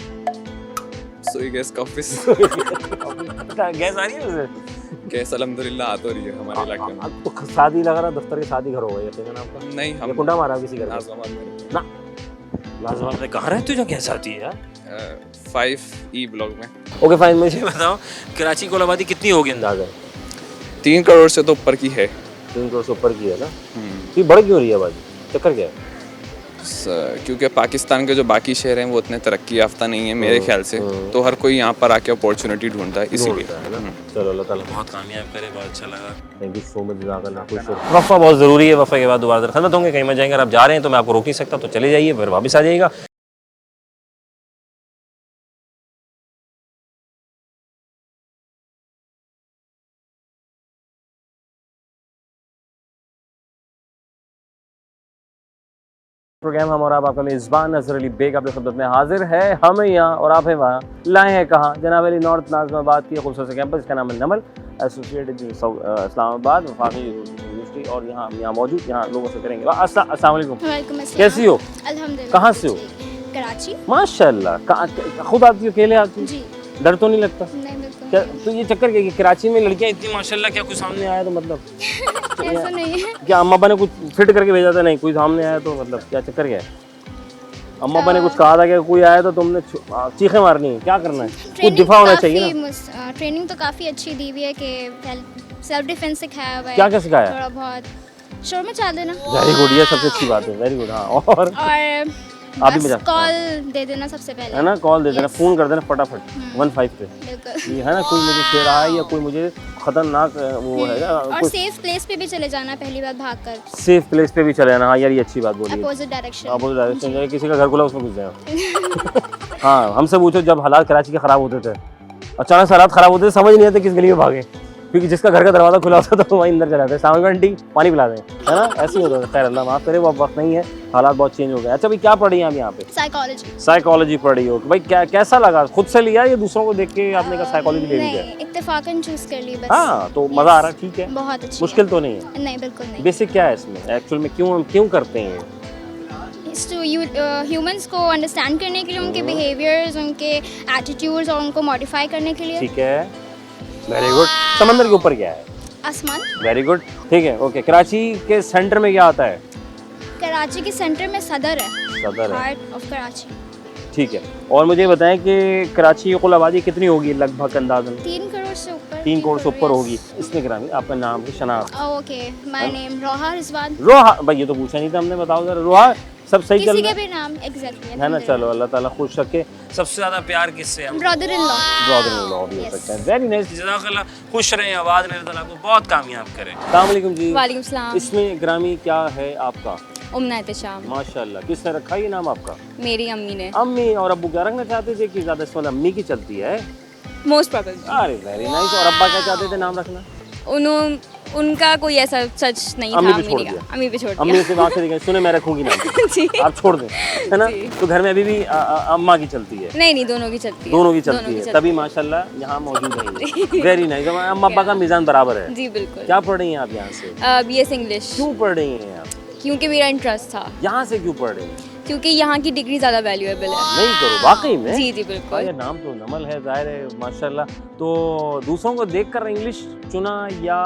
सोई गैस का ऑफिस। गैस आ रही है उसे? गैस अल्हम्दुलिल्लाह आ तो रही है हमारे इलाके में। अब तो शादी लग रहा, दफ्तर के शादी घर होगा ये देखना आपका। नहीं, ये हम कुंडा मारा किसी घर में? नाज़िमाबाद में ना लाजवाब में कहाँ रहते हो जो गैस आती है यार? 5E ब्लॉक में। ओके फाइन, मुझे बताओ कराची की आबादी कितनी होगी अंदाजा? 3 करोड़ से तो ऊपर की है। 3 करोड़ से ऊपर की है ना? ये बढ़ क्यों रही है आबादी, चक्कर क्या है? क्योंकि पाकिस्तान के जो बाकी शहर हैं वो उतने तरक्की याफ्ता नहीं है मेरे ख्याल से, तो हर कोई यहाँ पर आके अपॉर्चुनिटी ढूंढता है इसीलिए। चलो अल्लाह ताला बहुत कामयाब करे, बहुत अच्छा लगा, थैंक यू सो मच, जज़ाकल्लाह खुश हो। वफ़ा बहुत ज़रूरी है, वफ़ा के बाद दोबारा खिदमत होंगे, कहीं मत जाएंगे, अगर आप जा रहे हैं तो मैं आपको रोक नहीं सकता, तो चले जाइए फिर वापस आ जाइएगा। प्रोग्राम हम और आप, आपका मेज़बान नज़र अली बेग आपकी खिदमत में हाजिर है। हम यहाँ और आप हैं वहाँ, लाए हैं कहाँ? जनाब अली नॉर्थ नाज़िमाबाद की खूबसूरत कैंपस, इसका नाम है नमल एसोसिएटेड इस्लामाबाद वफाकी यूनिवर्सिटी, और यहाँ मौजूद, यहाँ लोगों से करेंगे। अस्सलाम वालेकुम, वालेकुम अस्सलाम। कैसी हो? अल्हम्दुलिल्लाह। कहाँ से हो? कराची। माशाल्लाह, खुद आती हो, अकेले आती हो? जी। डर तो नहीं लगता? नहीं बिल्कुल क्या तो ये चक्कर क्या कि कराची में लड़कियाँ इतनी माशाल्लाह, क्या कुछ सामने आया तो मतलब ऐसा नहीं है। क्या अम्मा अब्बा ने कुछ फिट करके भेजा था? नहीं, कोई सामने आया तो मतलब क्या चक्कर क्या है? अम्मा अब्बा ने कुछ कहा था कि कोई आया तो तुमने चीखें मारनी है, क्या करना है? कुछ दिफा होना चाहिए ना। ट्रेनिंग तो काफ़ी अच्छी दी हुई है कि सेल्फ डिफेंस सिखाया हुआ है। क्या क्या सिखाया? थोड़ा बहुत शोर मचा देना। वेरी गुड, ये सबसे अच्छी बात है, वेरी गुड। हाँ, और आप भी मजा कॉल दे देना सबसे पहले, है ना, कॉल दे देना, फ़ोन कर देना फटाफट 15 पे, बिल्कुल। ये है ना, कोई मुझे छेड़ रहा है या कोई मुझे खतरनाक वो है ना, और सेफ प्लेस पे भी चले जाना, पहली बार भागकर सेफ प्लेस पे भी चले जाना। हाँ यार, ये अच्छी बात बोली, अपोजिट डायरेक्शन। अपोजिट डायरेक्शन जाए, किसी का घर खुला उसमें घुस जाए। हाँ, हमसे पूछो जब हालात कराची के ख़राब होते थे, अचानक से हालात ख़राब होते थे, समझ नहीं आते किस गली में भागे, क्योंकि जिसका घर का दरवाज़ा खुला होता था तो वहीं अंदर चले जाते, सामने आंटी पानी पिला दें, है ना, ऐसे ही होता था। खैर अल्लाह माफ़ करे, वो अब वक्त नहीं है, हालात बहुत चेंज हो गए। अच्छा भाई, क्या पढ़ी हैं आप यहाँ पे? साइकोलॉजी पढ़ी हो भाई, क्या कैसा लगा? खुद से लिया या दूसरों को देख के आपने कहा साइकोलॉजी ले ली है? इत्तेफाकन चूज कर ली बस। हाँ, तो मज़ा आ रहा है, ठीक है, बहुत अच्छी। मुश्किल तो नहीं है? नहीं बिल्कुल नहीं। बेसिक क्या है इसमें एक्चुअल में, क्यों करते हैं? ह्यूमंस को अंडरस्टैंड करने के लिए, उनके बिहेवियर्स, उनके एटीट्यूड्स और उनको मॉडिफाई करने के लिए। ठीक है, वेरी गुड। समंदर के ऊपर क्या है? आसमान। वेरी गुड, ठीक है, ओके। कराची के सेंटर में क्या आता है? कराची के सेंटर में सदर है, सदर है, हार्ट ऑफ कराची। ठीक है। और मुझे बताएं कि कराची की कुल आबादी कितनी होगी लगभग अंदाजन? 3 करोड़ से ऊपर। 3 करोड़ से ऊपर होगी। इसमें गिरामी आपका नाम की शनाख्त? ओके, माय नेम रोहा रिजवान। रोहा, भाई ये तो पूछा नहीं था हमने, बताओ जरा। रोहा, सब सही चल किसी रहा के भी नाम एग्जैक्टली है ना? चलो अल्लाह ताला खुश रखे। सबसे ज़्यादा प्यार किससे? Brother in law. Brother in law भी हो सकता है। वेरी नाइस, जज़ाकल्लाह, खुश रहें, आबाद रहें, अल्लाह ताला को बहुत कामयाब करें। अस्सलाम वालेकुम जी। वालेकुम सलाम। इसमें ग्रामी क्या है आपका? उम्ना एहतशाम। माशाल्लाह, किसने रखा ये नाम आपका? मेरी अम्मी ने। अम्मी और अब्बू क्या रखना चाहते थे कि ज़्यादा इसमें अम्मी की चलती है? Most probably. अरे वेरी नाइस। और अब्बा क्या चाहते थे नाम रखना? उनका कोई ऐसा सच नहीं था। अम्मी पे छोड़ दिया। अम्मी पे छोड़ दिया। अम्मी से बात करेंगे, सुने मैं रखूंगी नाम जी। आप छोड़ दें, है ना? तो घर में अभी भी अम्मा की चलती है? नहीं, दोनों की चलती है। दोनों की चलती है, तभी माशाल्लाह यहाँ मौजूद है। Very nice. अम्मा अब्बा का मिजान बराबर है। जी बिल्कुल। क्या पढ़ रही हैं आप यहाँ से? BS English. क्यों पढ़ रही हैं आप? क्योंकि मेरा इंटरेस्ट था। यहाँ से क्यों पढ़ रही हैं? क्योंकि यहाँ की डिग्री ज़्यादा वैल्यूएबल है। नहीं करो, वाकई में? जी जी बिल्कुल। ये नाम तो नमल है, जाहिर है माशाल्लाह। तो दूसरों को देखकर इंग्लिश चुना या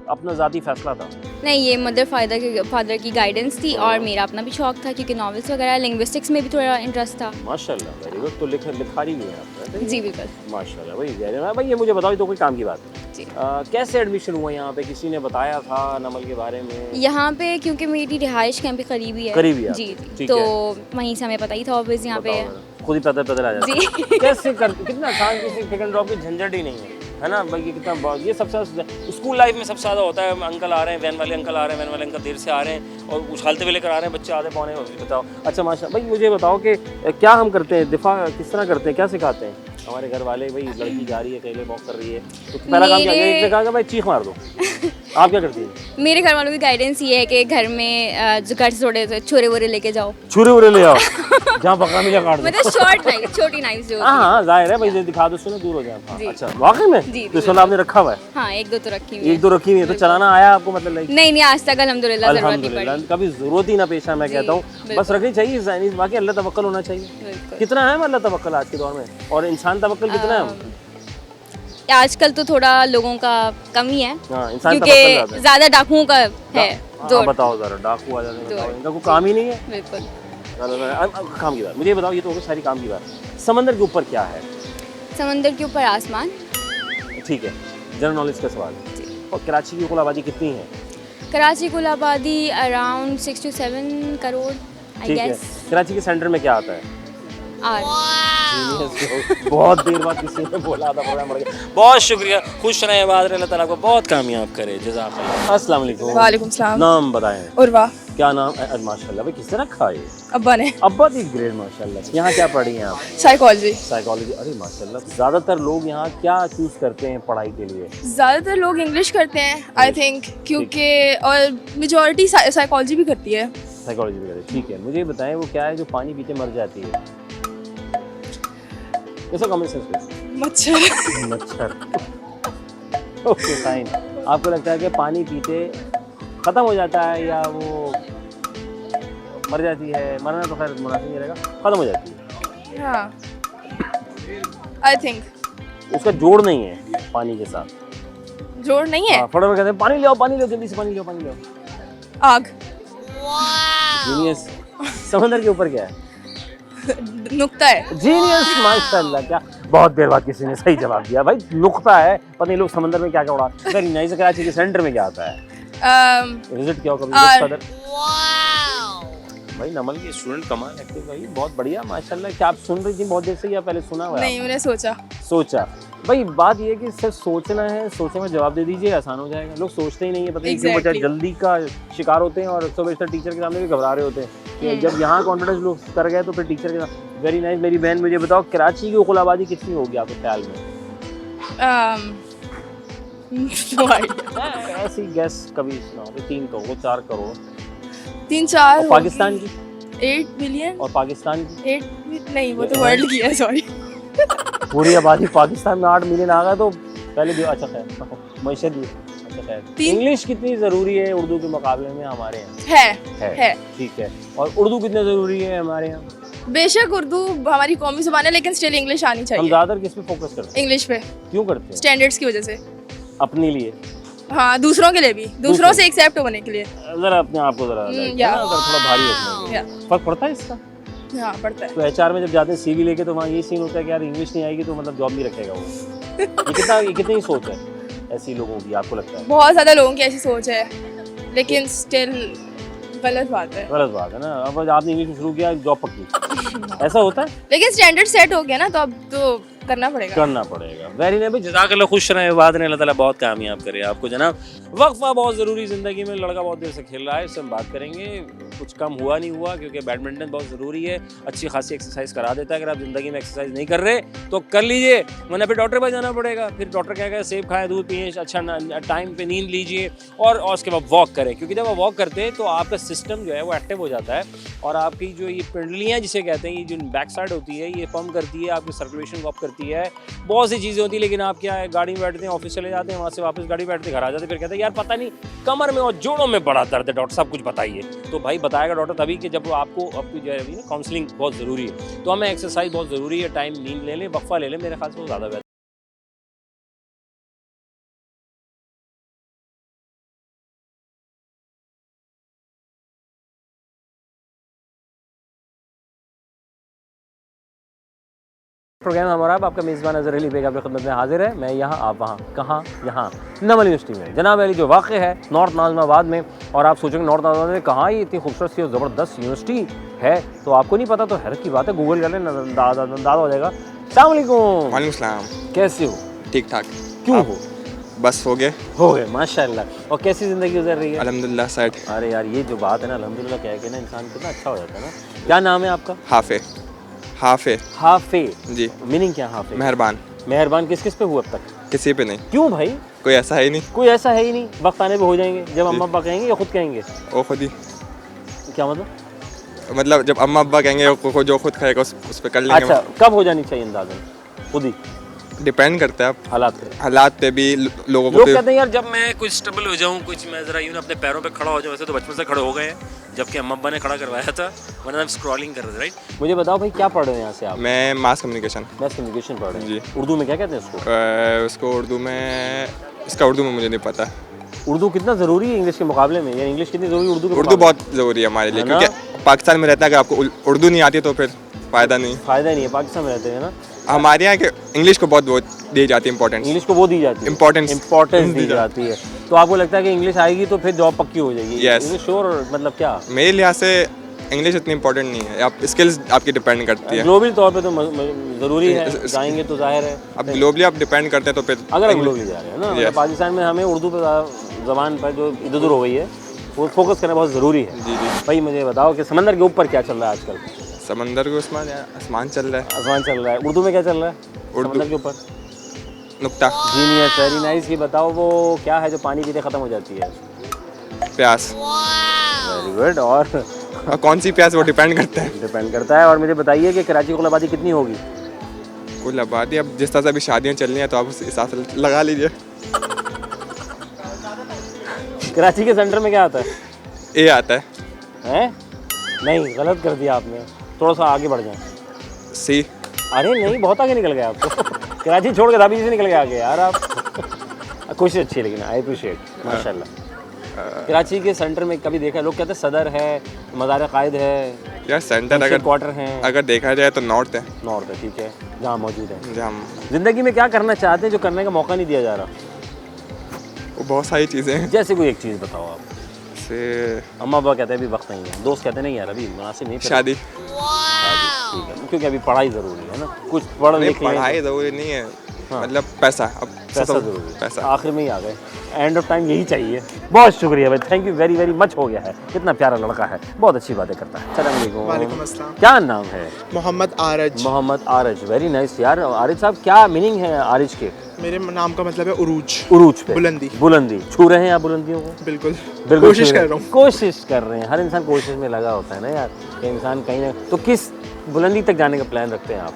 अपना ज़ाती फैसला था? नहीं, ये मदर फादर की गाइडेंस थी और मेरा अपना भी शौक था, क्योंकि नॉवेल्स वगैरह, लिंग्विस्टिक्स में भी थोड़ा इंटरेस्ट था। माशाल्लाह, वेरी गुड। तो लिखारी भी है आप? जी बिल्कुल। माशाल्लाह भाई। भाई ये मुझे बताओ, तो कोई काम की बात है जी। कैसे एडमिशन हुआ यहाँ पे? किसी ने बताया था नमल के बारे में? यहाँ पे क्योंकि मेरी रिहाइश कैंप भी करीबी है। करीबी है? जी ठीक तो है। वहीं से हमें पता ही था ऑब्वियस यहाँ पे। खुद ही पता आ जाता जी। कैसे कर, कितना आसान, किसी पिक एंड ड्रॉप की झंझट ही नहीं है है ना भाई, ये कितना ये सबसे स्कूल लाइफ में सबसे ज़्यादा होता है। अंकल आ रहे हैं, वैन वाले अंकल आ रहे हैं, वैन वाले अंकल देर से आ रहे हैं और उछालते हुए लेकर आ रहे हैं बच्चे आधे पौने। बताओ अच्छा माशा भाई, मुझे बताओ कि क्या हम करते हैं, दिफा किस तरह करते हैं, क्या सिखाते हैं हमारे घर वाले? भाई लड़की जा रही है अकेले वॉक कर रही है तो पहला काम क्या है? कहा भाई चीख मार दो। आप क्या करती हैं? मेरे घर वालों की गाइडेंस ये है कि घर में जो घर से थोड़े छुरे वुरे लेके जाओ। छुरे वुरे ले आओ, जहाँ पकड़ा मिला काट दो। मतलब शॉर्ट नाइफ, छोटी नाइफ जो। हाँ जाहिर है भाई, दिखा दो उससे दूर हो जाए। हाँ, अच्छा वाकई में? जी, तो इसमें आपने रखा हुआ है? हाँ एक दो तो रखी हुई है। एक दो रखी हुई है, तो चलाना आया आपको मतलब? नहीं आज तक अल्हम्दुलिल्लाह जरूरत नहीं पड़ी। कभी जरूरत ही ना पेशा, मैं कहता हूँ बस रखनी चाहिए। बाकी अल्लाह तवक्कल होना चाहिए। कितना है अल्लाह तवक्कल आज के दौर में, और इंसान तवक्कल कितना है आजकल? तो थोड़ा लोगों का कम ही है, इंसान क्योंकि ज्यादा डाकुओं का है जोर। बताओ जरा, डाकू आ जाते हैं, इनका कोई काम ही नहीं है। बिल्कुल काम की बात मुझे बताओ, ये तो सारी काम की बात। समंदर के ऊपर क्या है? समंदर के ऊपर आसमान। ठीक है, जनरल नॉलेज का सवाल। और कराची की कुल आबादी कितनी है? कराची कुल आबादी around 6 to 7 crore I guess. Karachi के सेंटर में क्या आता है? बहुत देर बाद किसी ने बोला था, प्रोग्राम बढ़ गया। बहुत शुक्रिया, खुश रहें, आबाद रहें, अल्लाह ताला को बहुत कामयाब करे। जज़ाकल्लाह। अस्सलाम वालेकुम। वालेकुम सलाम। नाम बताएं। उर्वा। क्या नाम है? माशाल्लाह भाई, किसने रखा है? अब्बा ने। अब्बा दी ग्रेड माशाल्लाह। यहाँ क्या पढ़ी हैं आप? साइकोलॉजी। साइकोलॉजी, अरे माशाल्लाह। ज़्यादातर लोग यहाँ क्या चूज़ करते हैं पढ़ाई के लिए? ज़्यादातर लोग इंग्लिश करते हैं आई थिंक, क्योंकि और मेजॉरिटी साइकोलॉजी भी करती है। साइकोलॉजी भी करती है, ठीक है। मुझे बताएं वो क्या है जो पानी पीते मर जाती है? कैसा कॉमन सेंस पे? मच्छर। मच्छर। Okay fine. आपको लगता है कि पानी पीते ख़त्म हो जाता है या वो मर जाती है? मरना तो खैर मुनासिब नहीं रहेगा, ख़त्म हो जाती है। हाँ आई थिंक उसका जोड़ नहीं है पानी के साथ। जोड़ नहीं है? फटाफट कहते हैं पानी ले आओ, पानी ले आओ, जल्दी से पानी ले आओ, पानी ले आओ। आग। जीनियस। समंदर के ऊपर क्या है? नुक्ता है। जीनियस माशाल्लाह। क्या बहुत देर बाद किसी ने सही जवाब दिया भाई, नुक्ता है। पता नहीं लोग समंदर में क्या क्या उड़ा। Very nice. कराची के सेंटर में क्या आता है? विजिट किया हो कभी? भाई नमल की स्टूडेंट कमाल है भाई, बहुत बढ़िया माशाल्लाह। क्या आप सुन रही थी बहुत देर से या पहले सुना हुआ? नहीं, मैंने सोचा भाई बात ये है कि सिर्फ सोचना है, सोचने में जवाब दे दीजिए, आसान हो जाएगा। लोग सोचते ही नहीं है, पता नहीं क्यों बच्चे जल्दी का शिकार होते हैं और सब बेशतर टीचर के सामने भी घबरा रहे होते हैं कि जब यहाँ कॉन्फिडेंस लोग कर गए तो फिर टीचर के साथ। Very nice. मेरी बहन मुझे बताओ, कराची की कुल आबादी कितनी होगी आपके ख्याल में? ऐसी गैस कभी सुना हो? 3 करोड़, 4 करोड़, 3-4। पाकिस्तान की 8 बिलियन। और पाकिस्तान की 8 नहीं, वो तो वर्ल्ड की है, सॉरी। पूरी आबादी पाकिस्तान में 8 मिलियन आ गए तो पहले भी। अच्छा खैर, मैशत भी। अच्छा खैर, इंग्लिश कितनी ज़रूरी है उर्दू के मुकाबले में हमारे यहाँ? है। ठीक है। और उर्दू कितनी ज़रूरी है हमारे यहाँ? बेशक उर्दू हमारी कौमी ज़ुबान है, लेकिन स्टिल इंग्लिश आनी हम चाहिए। ज़्यादातर किस पे फोकस करते हैं? इंग्लिश पे। क्यों करते हैं? स्टैंडर्ड्स की वजह से। अपने लिए? हाँ, दूसरों के लिए भी, दूसरों से एक्सेप्ट होने के लिए। जरा अपने आप को जरा थोड़ा भारी रखने के लिए। फर्क पड़ता है इसका? हाँ पड़ता है। तो HR में जब जाते हैं CV लेके तो वहाँ ये सीन होता है कि यार इंग्लिश नहीं आएगी तो मतलब जॉब नहीं रखेगा वो। ये कितनी सोच है ऐसी लोगों की, आपको लगता है? बहुत ज़्यादा लोगों की ऐसी सोच है, लेकिन स्टिल गलत बात है। गलत बात है ना। अब आपने इंग्लिश शुरू किया, जॉब पक्की। ऐसा होता है, लेकिन स्टैंडर्ड सेट हो गया ना, तो अब तो करना पड़ेगा। वेरी नाइस भाई, जज़ाकल्लाह। खुश रहें, बात रहें, अल्लाह ताला बहुत कामयाब करे आपको जनाब। वक्फा बहुत ज़रूरी ज़िंदगी में। लड़का बहुत देर से खेल रहा है, इससे हम बात करेंगे। कुछ कम हुआ नहीं हुआ, क्योंकि बैडमिंटन बहुत ज़रूरी है, अच्छी खासी एक्सरसाइज करा देता है। अगर आप ज़िंदगी में एक्सरसाइज नहीं कर रहे तो कर लीजिए, वरना फिर डॉक्टर के पास जाना पड़ेगा। फिर डॉक्टर कहेगा सेब खाएं, दूध पिए, अच्छा टाइम पे नींद लीजिए और उसके बाद वॉक करें, क्योंकि जब आप वॉक करते हैं तो आपका सिस्टम जो है वो एक्टिव हो जाता है और आपकी जो ये पिंडलियाँ जिसे कहते हैं, ये जो बैक साइड होती है, ये पंप करती है, आपकी सर्कुलेशन को अप करती है, बहुत सी चीज़ें होती है। लेकिन आप क्या है, गाड़ी में बैठते हैं, ऑफिस चले जाते हैं, वहाँ से वापस गाड़ी बैठते घर आ जाते हैं, फिर कहते हैं यार पता नहीं कमर में और जोड़ों में बड़ा दर्द है, डॉक्टर साहब कुछ बताइए। तो भाई बताएगा डॉक्टर तभी कि जब आपको आपकी जो है ना काउंसलिंग बहुत ज़रूरी है। तो हमें एक्सरसाइज बहुत ज़रूरी है, टाइम नींद ले लें, वक्फा ले लें, मेरे ख्याल से वो ज़्यादा बेहतर। प्रोग्राम हमारा आपका मेज़बान अज़हर अली बेग आपकी खिदमत में हाजिर है। मैं यहाँ, आप वहाँ, कहाँ? यहाँ नमल यूनिवर्सिटी में। जनाब अली जो वाक़ है नॉर्थ नाज़िमाबाद में, और आप सोचेंगे नॉर्थ नाज़िमाबाद में कहाँ ही इतनी खूबसूरत सी और ज़बरदस्त यूनिवर्सिटी है, तो आपको नहीं पता तो हैरत की बात है, गूगल कर लें, दादा हो जाएगा। अस्सलाम वालेकुम। वालेकुम सलाम। कैसे हो? ठीक ठाक। क्यों हो? बस हो गए माशाल्लाह। और कैसी ज़िंदगी गुजर रही है? अल्हम्दुलिल्लाह सेट। अरे यार ये जो बात है ना अल्हम्दुलिल्लाह कह के ना इंसान कितना अच्छा हो जाता है ना। क्या नाम है आपका? हाफे। हाफे जी। मीनिंग क्या हाफे? मेहरबान। किस किस पे हुआ अब तक? किसी पे नहीं। क्यों भाई? कोई ऐसा है ही नहीं। कोई ऐसा है ही नहीं, वक्त आने पे हो जाएंगे जब अम्मा अब्बा कहेंगे या खुद कहेंगे? वो खुद ही, क्या मतलब जब अम्मा अब्बा कहेंगे वो जो खुद खाएगा उस पे कर लेंगे। अच्छा, कब हो जानी चाहिए अंदाज़न? खुद ही डिपेंड करता है आप हालात पे भी लोगों को। लोग कहते हैं यार जब मैं कुछ स्टेबल हो जाऊं, कुछ मैं ज़रा यूँ अपने पैरों पे खड़ा हो जाऊं, वैसे तो बचपन से खड़े हो गए हैं जबकि अम्मा अब्बा ने खड़ा करवाया था, वरना हम स्क्रॉलिंग कर रहे थे, राइट? मुझे बताओ भाई क्या पढ़ रहे हैं यहाँ से आप? मैं मास कम्युनिकेशन पढ़ रहे हैं जी। उर्दू में क्या कहते हैं उसको? उसको उर्दू में, इसका उर्दू में मुझे नहीं पता। उर्दू कितना ज़रूरी है इंग्लिश के मुकाबले में, या इंग्लिश कितनी ज़रूरी उर्दू के उर्दू बहुत ज़रूरी है हमारे लिए, क्योंकि पाकिस्तान में रहता है, अगर आपको उर्दू नहीं आती तो फिर फ़ायदा नहीं है। पाकिस्तान में रहते हैं ना, हमारे यहाँ के इंग्लिश को बहुत दी जाती है इंपॉर्टेंस। इंग्लिश को वो दी जाती है इम्पोर्टेंस दी जाती है। तो आपको लगता है कि इंग्लिश आएगी तो फिर जॉब पक्की हो जाएगी? यस। श्योर, मतलब क्या? मेरे लिहाज से इंग्लिश इतनी इंपॉर्टेंट नहीं है, आप स्किल्स आपकी डिपेंड करती है। ग्लोबली तौर पे तो ज़रूरी है, जाएंगे तो जाहिर है। अब ग्लोबली आप डिपेंड करते हैं तो फिर अगर आप ग्लोबली जा रहे हैं ना, मतलब पाकिस्तान में हमें उर्दू पे ज़बान पर जो इधर उधर हो गई है वो फोकस करना बहुत ज़रूरी है। जी। भाई मुझे बताओ कि समंदर के ऊपर क्या चल रहा है आजकल? समंदर के उसमें आसमान चल रहा है। आसमान चल रहा है। उर्दू में क्या चल रहा है? समंदर के ऊपर नुक्ता। Genius, very nice. ये बताओ वो क्या है जो पानी पीते ख़त्म हो जाती है? प्यास। Very good. और कौन सी प्यास? वो डिपेंड करता है। और मुझे बताइए कि कराची कुल आबादी कितनी होगी? कुल आबादी अब जिस तरह से अभी शादियाँ चल रही हैं तो आप उस हिसाब से लगा लीजिए। कराची के सेंटर में क्या आता है? ए आता है। हैं? नहीं, गलत कर दिया आपने, थोड़ा सा आगे बढ़ जाए। सी। अरे नहीं, बहुत आगे निकल गए आप तो। कराची छोड़ के धाबी से निकल के आगे यार आप। कोशिश अच्छी है लेकिन आई अप्रिशिएट, माशाल्लाह। कराची के सेंटर में कभी देखा, लोग कहते हैं सदर है, मज़ार कायद है यार, सेंटर अगर क्वार्टर है, अगर देखा जाए तो नॉर्थ है, ठीक है, जहाँ मौजूद है। जहाँ ज़िंदगी में क्या करना चाहते हैं जो करने का मौका नहीं दिया जा रहा? वो बहुत सारी चीज़ें हैं। जैसे कोई एक चीज़ बताओ आप। से अम्मा पापा कहते हैं अभी वक्त नहीं है, दोस्त कहते हैं नहीं यार अभी मुनासिब नहीं। शादी। ठीक है, क्योंकि अभी पढ़ाई ज़रूरी है ना, कुछ पढ़ लिख लें। पढ़ाई ज़रूरी नहीं है, मतलब पैसा ज़रूरी है। पैसा आखिर में ही आ गए, एंड ऑफ टाइम यही चाहिए। बहुत शुक्रिया भाई, thank you very very much. हो गया है, कितना प्यारा लड़का है, बहुत अच्छी बातें करता है। अस्सलाम वालेकुम अस्सलाम। क्या नाम है? मोहम्मद आरज। वेरी नाइस यार। आरिज साहब क्या मीनिंग है आरिज के? मेरे नाम का मतलब है उरूज पे बुलंदी। छू रहे हैं आप बुलंदियों को? बिल्कुल कोशिश कर रहा हूँ। कोशिश कर रहे हैं, हर इंसान कोशिश में लगा होता है ना यार, कि इंसान कहीं ना तो किस बुलंदी तक जाने का प्लान रखते हैं आप?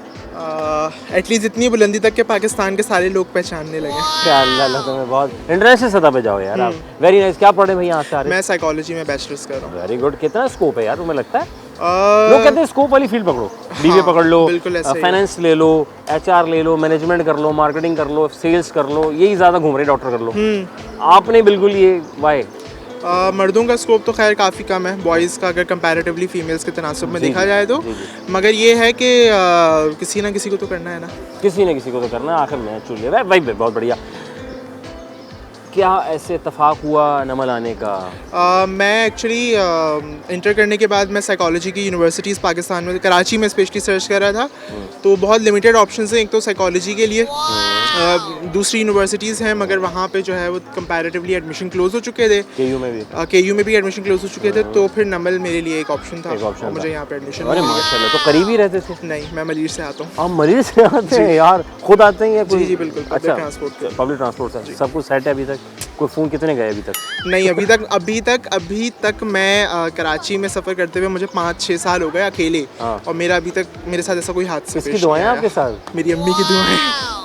एटलीस्ट इतनी बुलंदी तक के पाकिस्तान के सारे लोग पहचानने लगे। क्या अल्लाह तुम्हें बहुत इंटरनेशनल सतह पे जाओ यार आप। Very nice. क्या पढ़े भाई यहाँ से? मैं साइकोलॉजी में बैचलर्स कर रहा हूँ। Very good. कितना स्कोप है यार तुम्हें लगता है? लोग कहते हैं स्कोप वाली फील्ड पकड़ो, बीबीए पकड़ लो, फाइनेंस ले लो, एचआर ले लो, मैनेजमेंट कर लो, मार्केटिंग कर लो, सेल्स कर लो, यही ज़्यादा घूम रहे, डॉक्टर कर लो। आपने बिल्कुल ये वाई मर्दों का स्कोप तो खैर काफ़ी कम है, बॉयज़ का अगर कंपैरेटिवली फीमेल्स के तनासुब में देखा जाए तो। मगर ये है कि किसी ना किसी को तो करना है ना, किसी न किसी को तो करना है। आखिर में चुन लिया भाई, बहुत बढ़िया। क्या ऐसे इत्तेफाक हुआ नमल आने का? मैं एक्चुअली इंटर करने के बाद मैं साइकोलॉजी की यूनिवर्सिटीज़ पाकिस्तान में, कराची में स्पेशली सर्च कर रहा था, तो बहुत लिमिटेड ऑप्शंस हैं। एक तो साइकोलॉजी के लिए दूसरी यूनिवर्सिटीज़ हैं, मगर वहाँ पे जो है वो कंपैरेटिवली एडमिशन क्लोज हो चुके थे। केयू में भी एडमिशन क्लोज हो चुके थे, तो फिर नमल मेरे लिए एक ऑप्शन था, मुझे यहाँ पे एडमिशन। अरे माशाल्लाह, तो करीब ही रहते थे? नहीं, मैं मरीज से आता हूँ। आप मरीज से आते हैं यार? खुद आते हैं या कोई? जी बिल्कुल, अच्छा, पब्लिक ट्रांसपोर्ट से सब कुछ सेट है अभी तक? कोई फ़ोन कितने गए अभी तक? नहीं, अभी तक मैं कराची में सफ़र करते हुए मुझे 5-6 साल हो गए अकेले। और मेरा अभी तक मेरे साथ ऐसा कोई हादसा किसकी दुआएं आपके साथ? मेरी अम्मी की दुआएं।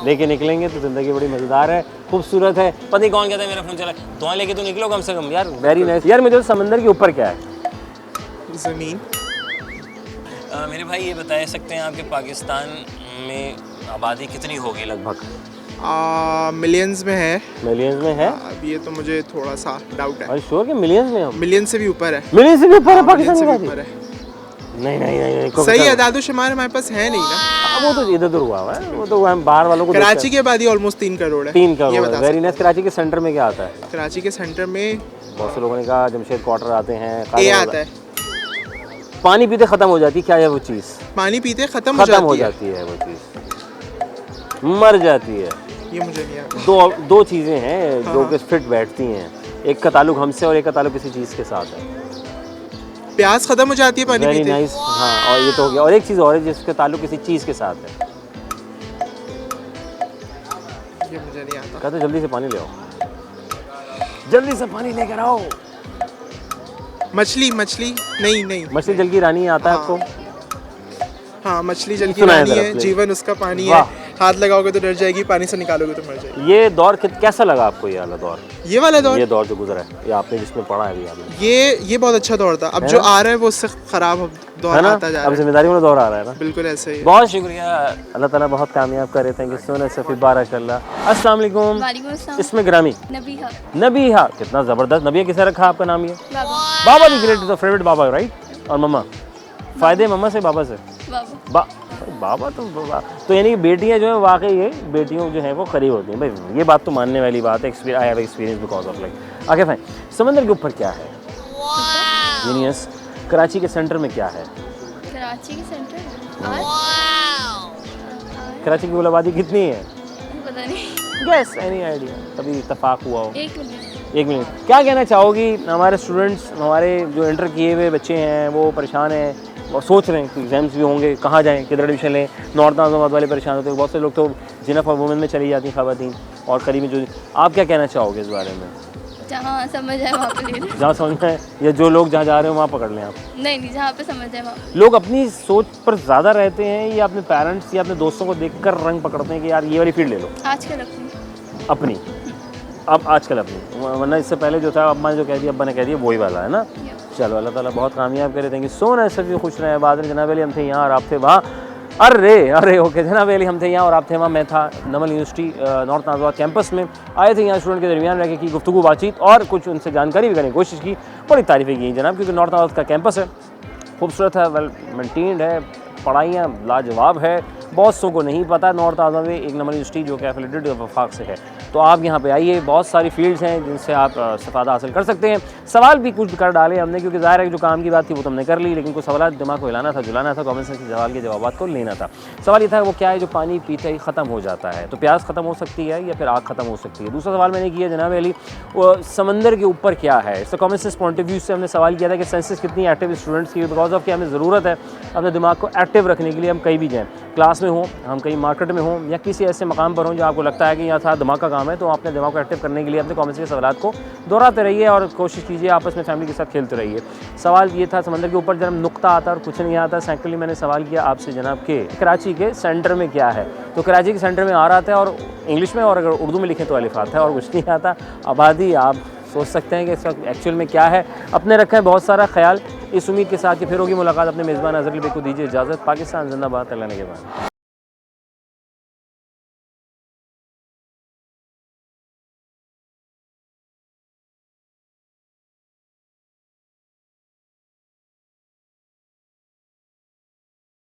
लेके निकलेंगे तो ज़िंदगी बड़ी मज़ेदार है, खूबसूरत है। पता नहीं कौन कहता है मेरा फ़ोन चला, दुआएं लेके तो निकलो कम से कम यार। वेरी नाइस यार। मुझे समंदर के ऊपर क्या है? ज़मीन। मेरे भाई ये बता सकते हैं आपके पाकिस्तान में आबादी कितनी होगी लगभग? मिलियंस में है। मिलियंस में है? अब ये तो मुझे थोड़ा सा डाउट है। श्योर कि मिलियंस में? मिलियन से भी ऊपर है। मिलियन से भी ऊपर है पाकिस्तान की आबादी? नहीं सही आदाद शुमार हमारे पास है नहीं ना। वो तो इधर हुआ है, वो तो बाहर वालों को। कराची की आबादी ऑलमोस्ट 3 करोड़ है। 3 करोड़। Very nice. कराची के सेंटर में क्या आता है? कराची के सेंटर में बहुत से लोगों ने कहा जमशेद क्वार्टर आते हैं। ये आता है। पानी पीते खत्म हो जाती है, क्या है वो चीज़? पानी पीते खत्म हो जाती है वो चीज़, मर जाती है। ये मुझे नहीं आता। दो चीज़ें हैं जो कि फिट बैठती हैं, एक का ताल्लुक हमसे और एक का ताल्लुक किसी चीज़ के साथ है। प्यास खत्म हो जाती है पानी वेरी पीते। नाइस, हाँ, और ये तो हो गया। और एक चीज़ और है जिसका ताल्लुक किसी चीज़ के साथ है। ये मुझे नहीं आता। कहते जल्दी से पानी ले आओ, जल्दी से पानी लेकर आओ। मछली नहीं मछली जल की रानी आता है आपको? हाँ, मछली जल की सुना है रानी जरा है, प्लीज। जीवन उसका पानी है, वाह। हाथ लगाओगे तो डर जाएगी, पानी से निकालोगे तो मर जाएगी। ये दौर कैसा लगा आपको, ये वाला दौर? ये वाला दौर, ये दौर जो गुजरा है, ये आपने जिसमें पढ़ा है अभी आपने, ये बहुत अच्छा दौर था। अब है जो ना? आ रहा है वो उससे खराब दौर है ना? आता जा अब रहा है। जिम्मेदारी वाला दौर आ रहा है ना। बिल्कुल ऐसे ही। बहुत शुक्रिया, अल्लाह ताला बहुत कामयाब करे। Thank you so much Safi, बारकल्लाह। अस्सलाम वालेकुम। वालेकुम अस्सलाम। इसमें ग्रामी नबीहा। नबीहा, कितना ज़बरदस्त। नबीहा किसे रखा आपका नाम ये? बाबा। बाबा भी ग्रेट, तो फेवरेट बाबा राइट। और मम्मा, फ़ायदे मम्मा से बाबा से? बाबा। बाबा तो यानी कि बेटियां जो है वाकई ये बेटियों जो है वो करीब होती हैं भाई, ये बात तो मानने वाली बात है। I have experience because of like. Okay fine. समंदर के ऊपर क्या है? जीनियस। कराची के सेंटर में क्या है? कराची के सेंटर कराची की कुल आबादी कितनी है? पता नहीं। Gas, any idea? कभी इत्तेफाक हुआ हो? 1 मिनट। 1 मिनट। क्या कहना चाहोगी? हमारे स्टूडेंट्स, हमारे जो इंटर किए हुए बच्चे हैं वो परेशान हैं और सोच रहे हैं कि एग्जाम्स भी होंगे, कहाँ जाएं, किधर एडमिशन लें। नॉर्थ नाज़ाबाद वाले परेशान होते हैं, बहुत से लोग तो जिनफ और वुमेन में चली जाती हैं ख़वातीन, और करीब में जो। आप क्या कहना चाहोगे इस बारे में? जहाँ समझ आए वहाँ पे ले लो। जहाँ समझ में आए, या जो लोग जहाँ जा रहे हैं वहाँ पकड़ लें आप? नहीं, जहाँ पे समझ आए वहाँ। लोग अपनी सोच पर ज़्यादा रहते हैं या अपने पेरेंट्स या अपने दोस्तों को देखकर रंग पकड़ते हैं कि यार ये वाली फील्ड ले लो? आजकल अपनी। अब आजकल अपनी, वरना इससे पहले जो था अम्मा ने जो कह दिया, अब्बा ने कह दिया, वही वाला है ना। चलो अल्लाह ताला बहुत कामयाब करे। थैंक यू सो मच सभी, खुश रहे। बाद में जनाब अली हम थे यहाँ और आप थे वहाँ। अरे ओके, जनाब अली हम थे यहाँ और आप थे वहाँ। मैं था नमल यूनिवर्सिटी नॉर्थ नाज़ाबाद कैंपस में। आए थे यहाँ स्टूडेंट के दरमियान रह के गुफ्तगू बातचीत और कुछ उनसे जानकारी भी करने की कोशिश की। बड़ी तारीफ़ें की जनाब, क्योंकि नॉर्थ नाज़ाबाद का कैंपस है, खूबसूरत है, वेल मेंटेन्ड है, पढ़ाइयाँ लाजवाब है। बहुत सौ को नहीं पता नॉर्थ नाज़ाबाद में एक नमल यूनिवर्सिटी जो कि एफिलेटेड वफाक से है। तो आप यहाँ पे आइए, बहुत सारी फील्ड्स हैं जिनसे आप इस्तेफ़ादा हासिल कर सकते हैं। सवाल भी कुछ कर डाले हमने, क्योंकि ज़ाहिर है कि जो काम की बात थी वो तो हमने कर ली, लेकिन कुछ सवाल दिमाग को हिलाना था, जुलाना था, कॉमन सेंस के सवाल के जवाब को लेना था। सवाल ये था वो क्या है जो पानी पीते ही ख़त्म हो जाता है? तो प्यास ख़त्म हो सकती है या फिर आग ख़त्म हो सकती है? दूसरा सवाल मैंने किया जनाब अली, वो समंदर के ऊपर क्या है? इससे common sense point of view से हमने सवाल किया था कि सेंसेस कितनी एक्टिव स्टूडेंट्स की, बिकॉज ऑफ कि हमें ज़रूरत है अपने दिमाग को एक्टिव रखने के लिए। हम कहीं भी जाएँ, क्लास में हों, हम कहीं मार्केट में हों, या किसी ऐसे मकाम पर हों जो आपको लगता है कि यहाँ था दिमाग का काम है, तो अपने दिमाग को एक्टिव करने के लिए अपने कॉमन सेंस के सवाल को दोहराते रहिए और कोशिश कीजिए आपस में फैमिली के साथ खेलते रहिए। सवाल ये था समंदर के ऊपर जब नुक्ता आता और कुछ नहीं आता। सेकेंडली मैंने सवाल किया आपसे जनाब के कराची के सेंटर में क्या है? तो कराची के सेंटर में आ रहा था और इंग्लिश में, और अगर उर्दू में लिखें तो अलिफ आता है, और कुछ नहीं आता। आबादी आप सोच सकते हैं कि इस वक्त एक्चुअल में क्या है। अपने रखें बहुत सारा ख्याल, इस उम्मीद के साथ कि फिर होगी मुलाकात। अपने मेज़बान अज़हर अली बेग को दीजिए इजाज़त। पाकिस्तान जिंदाबाद, अल्लाह ने के बाद।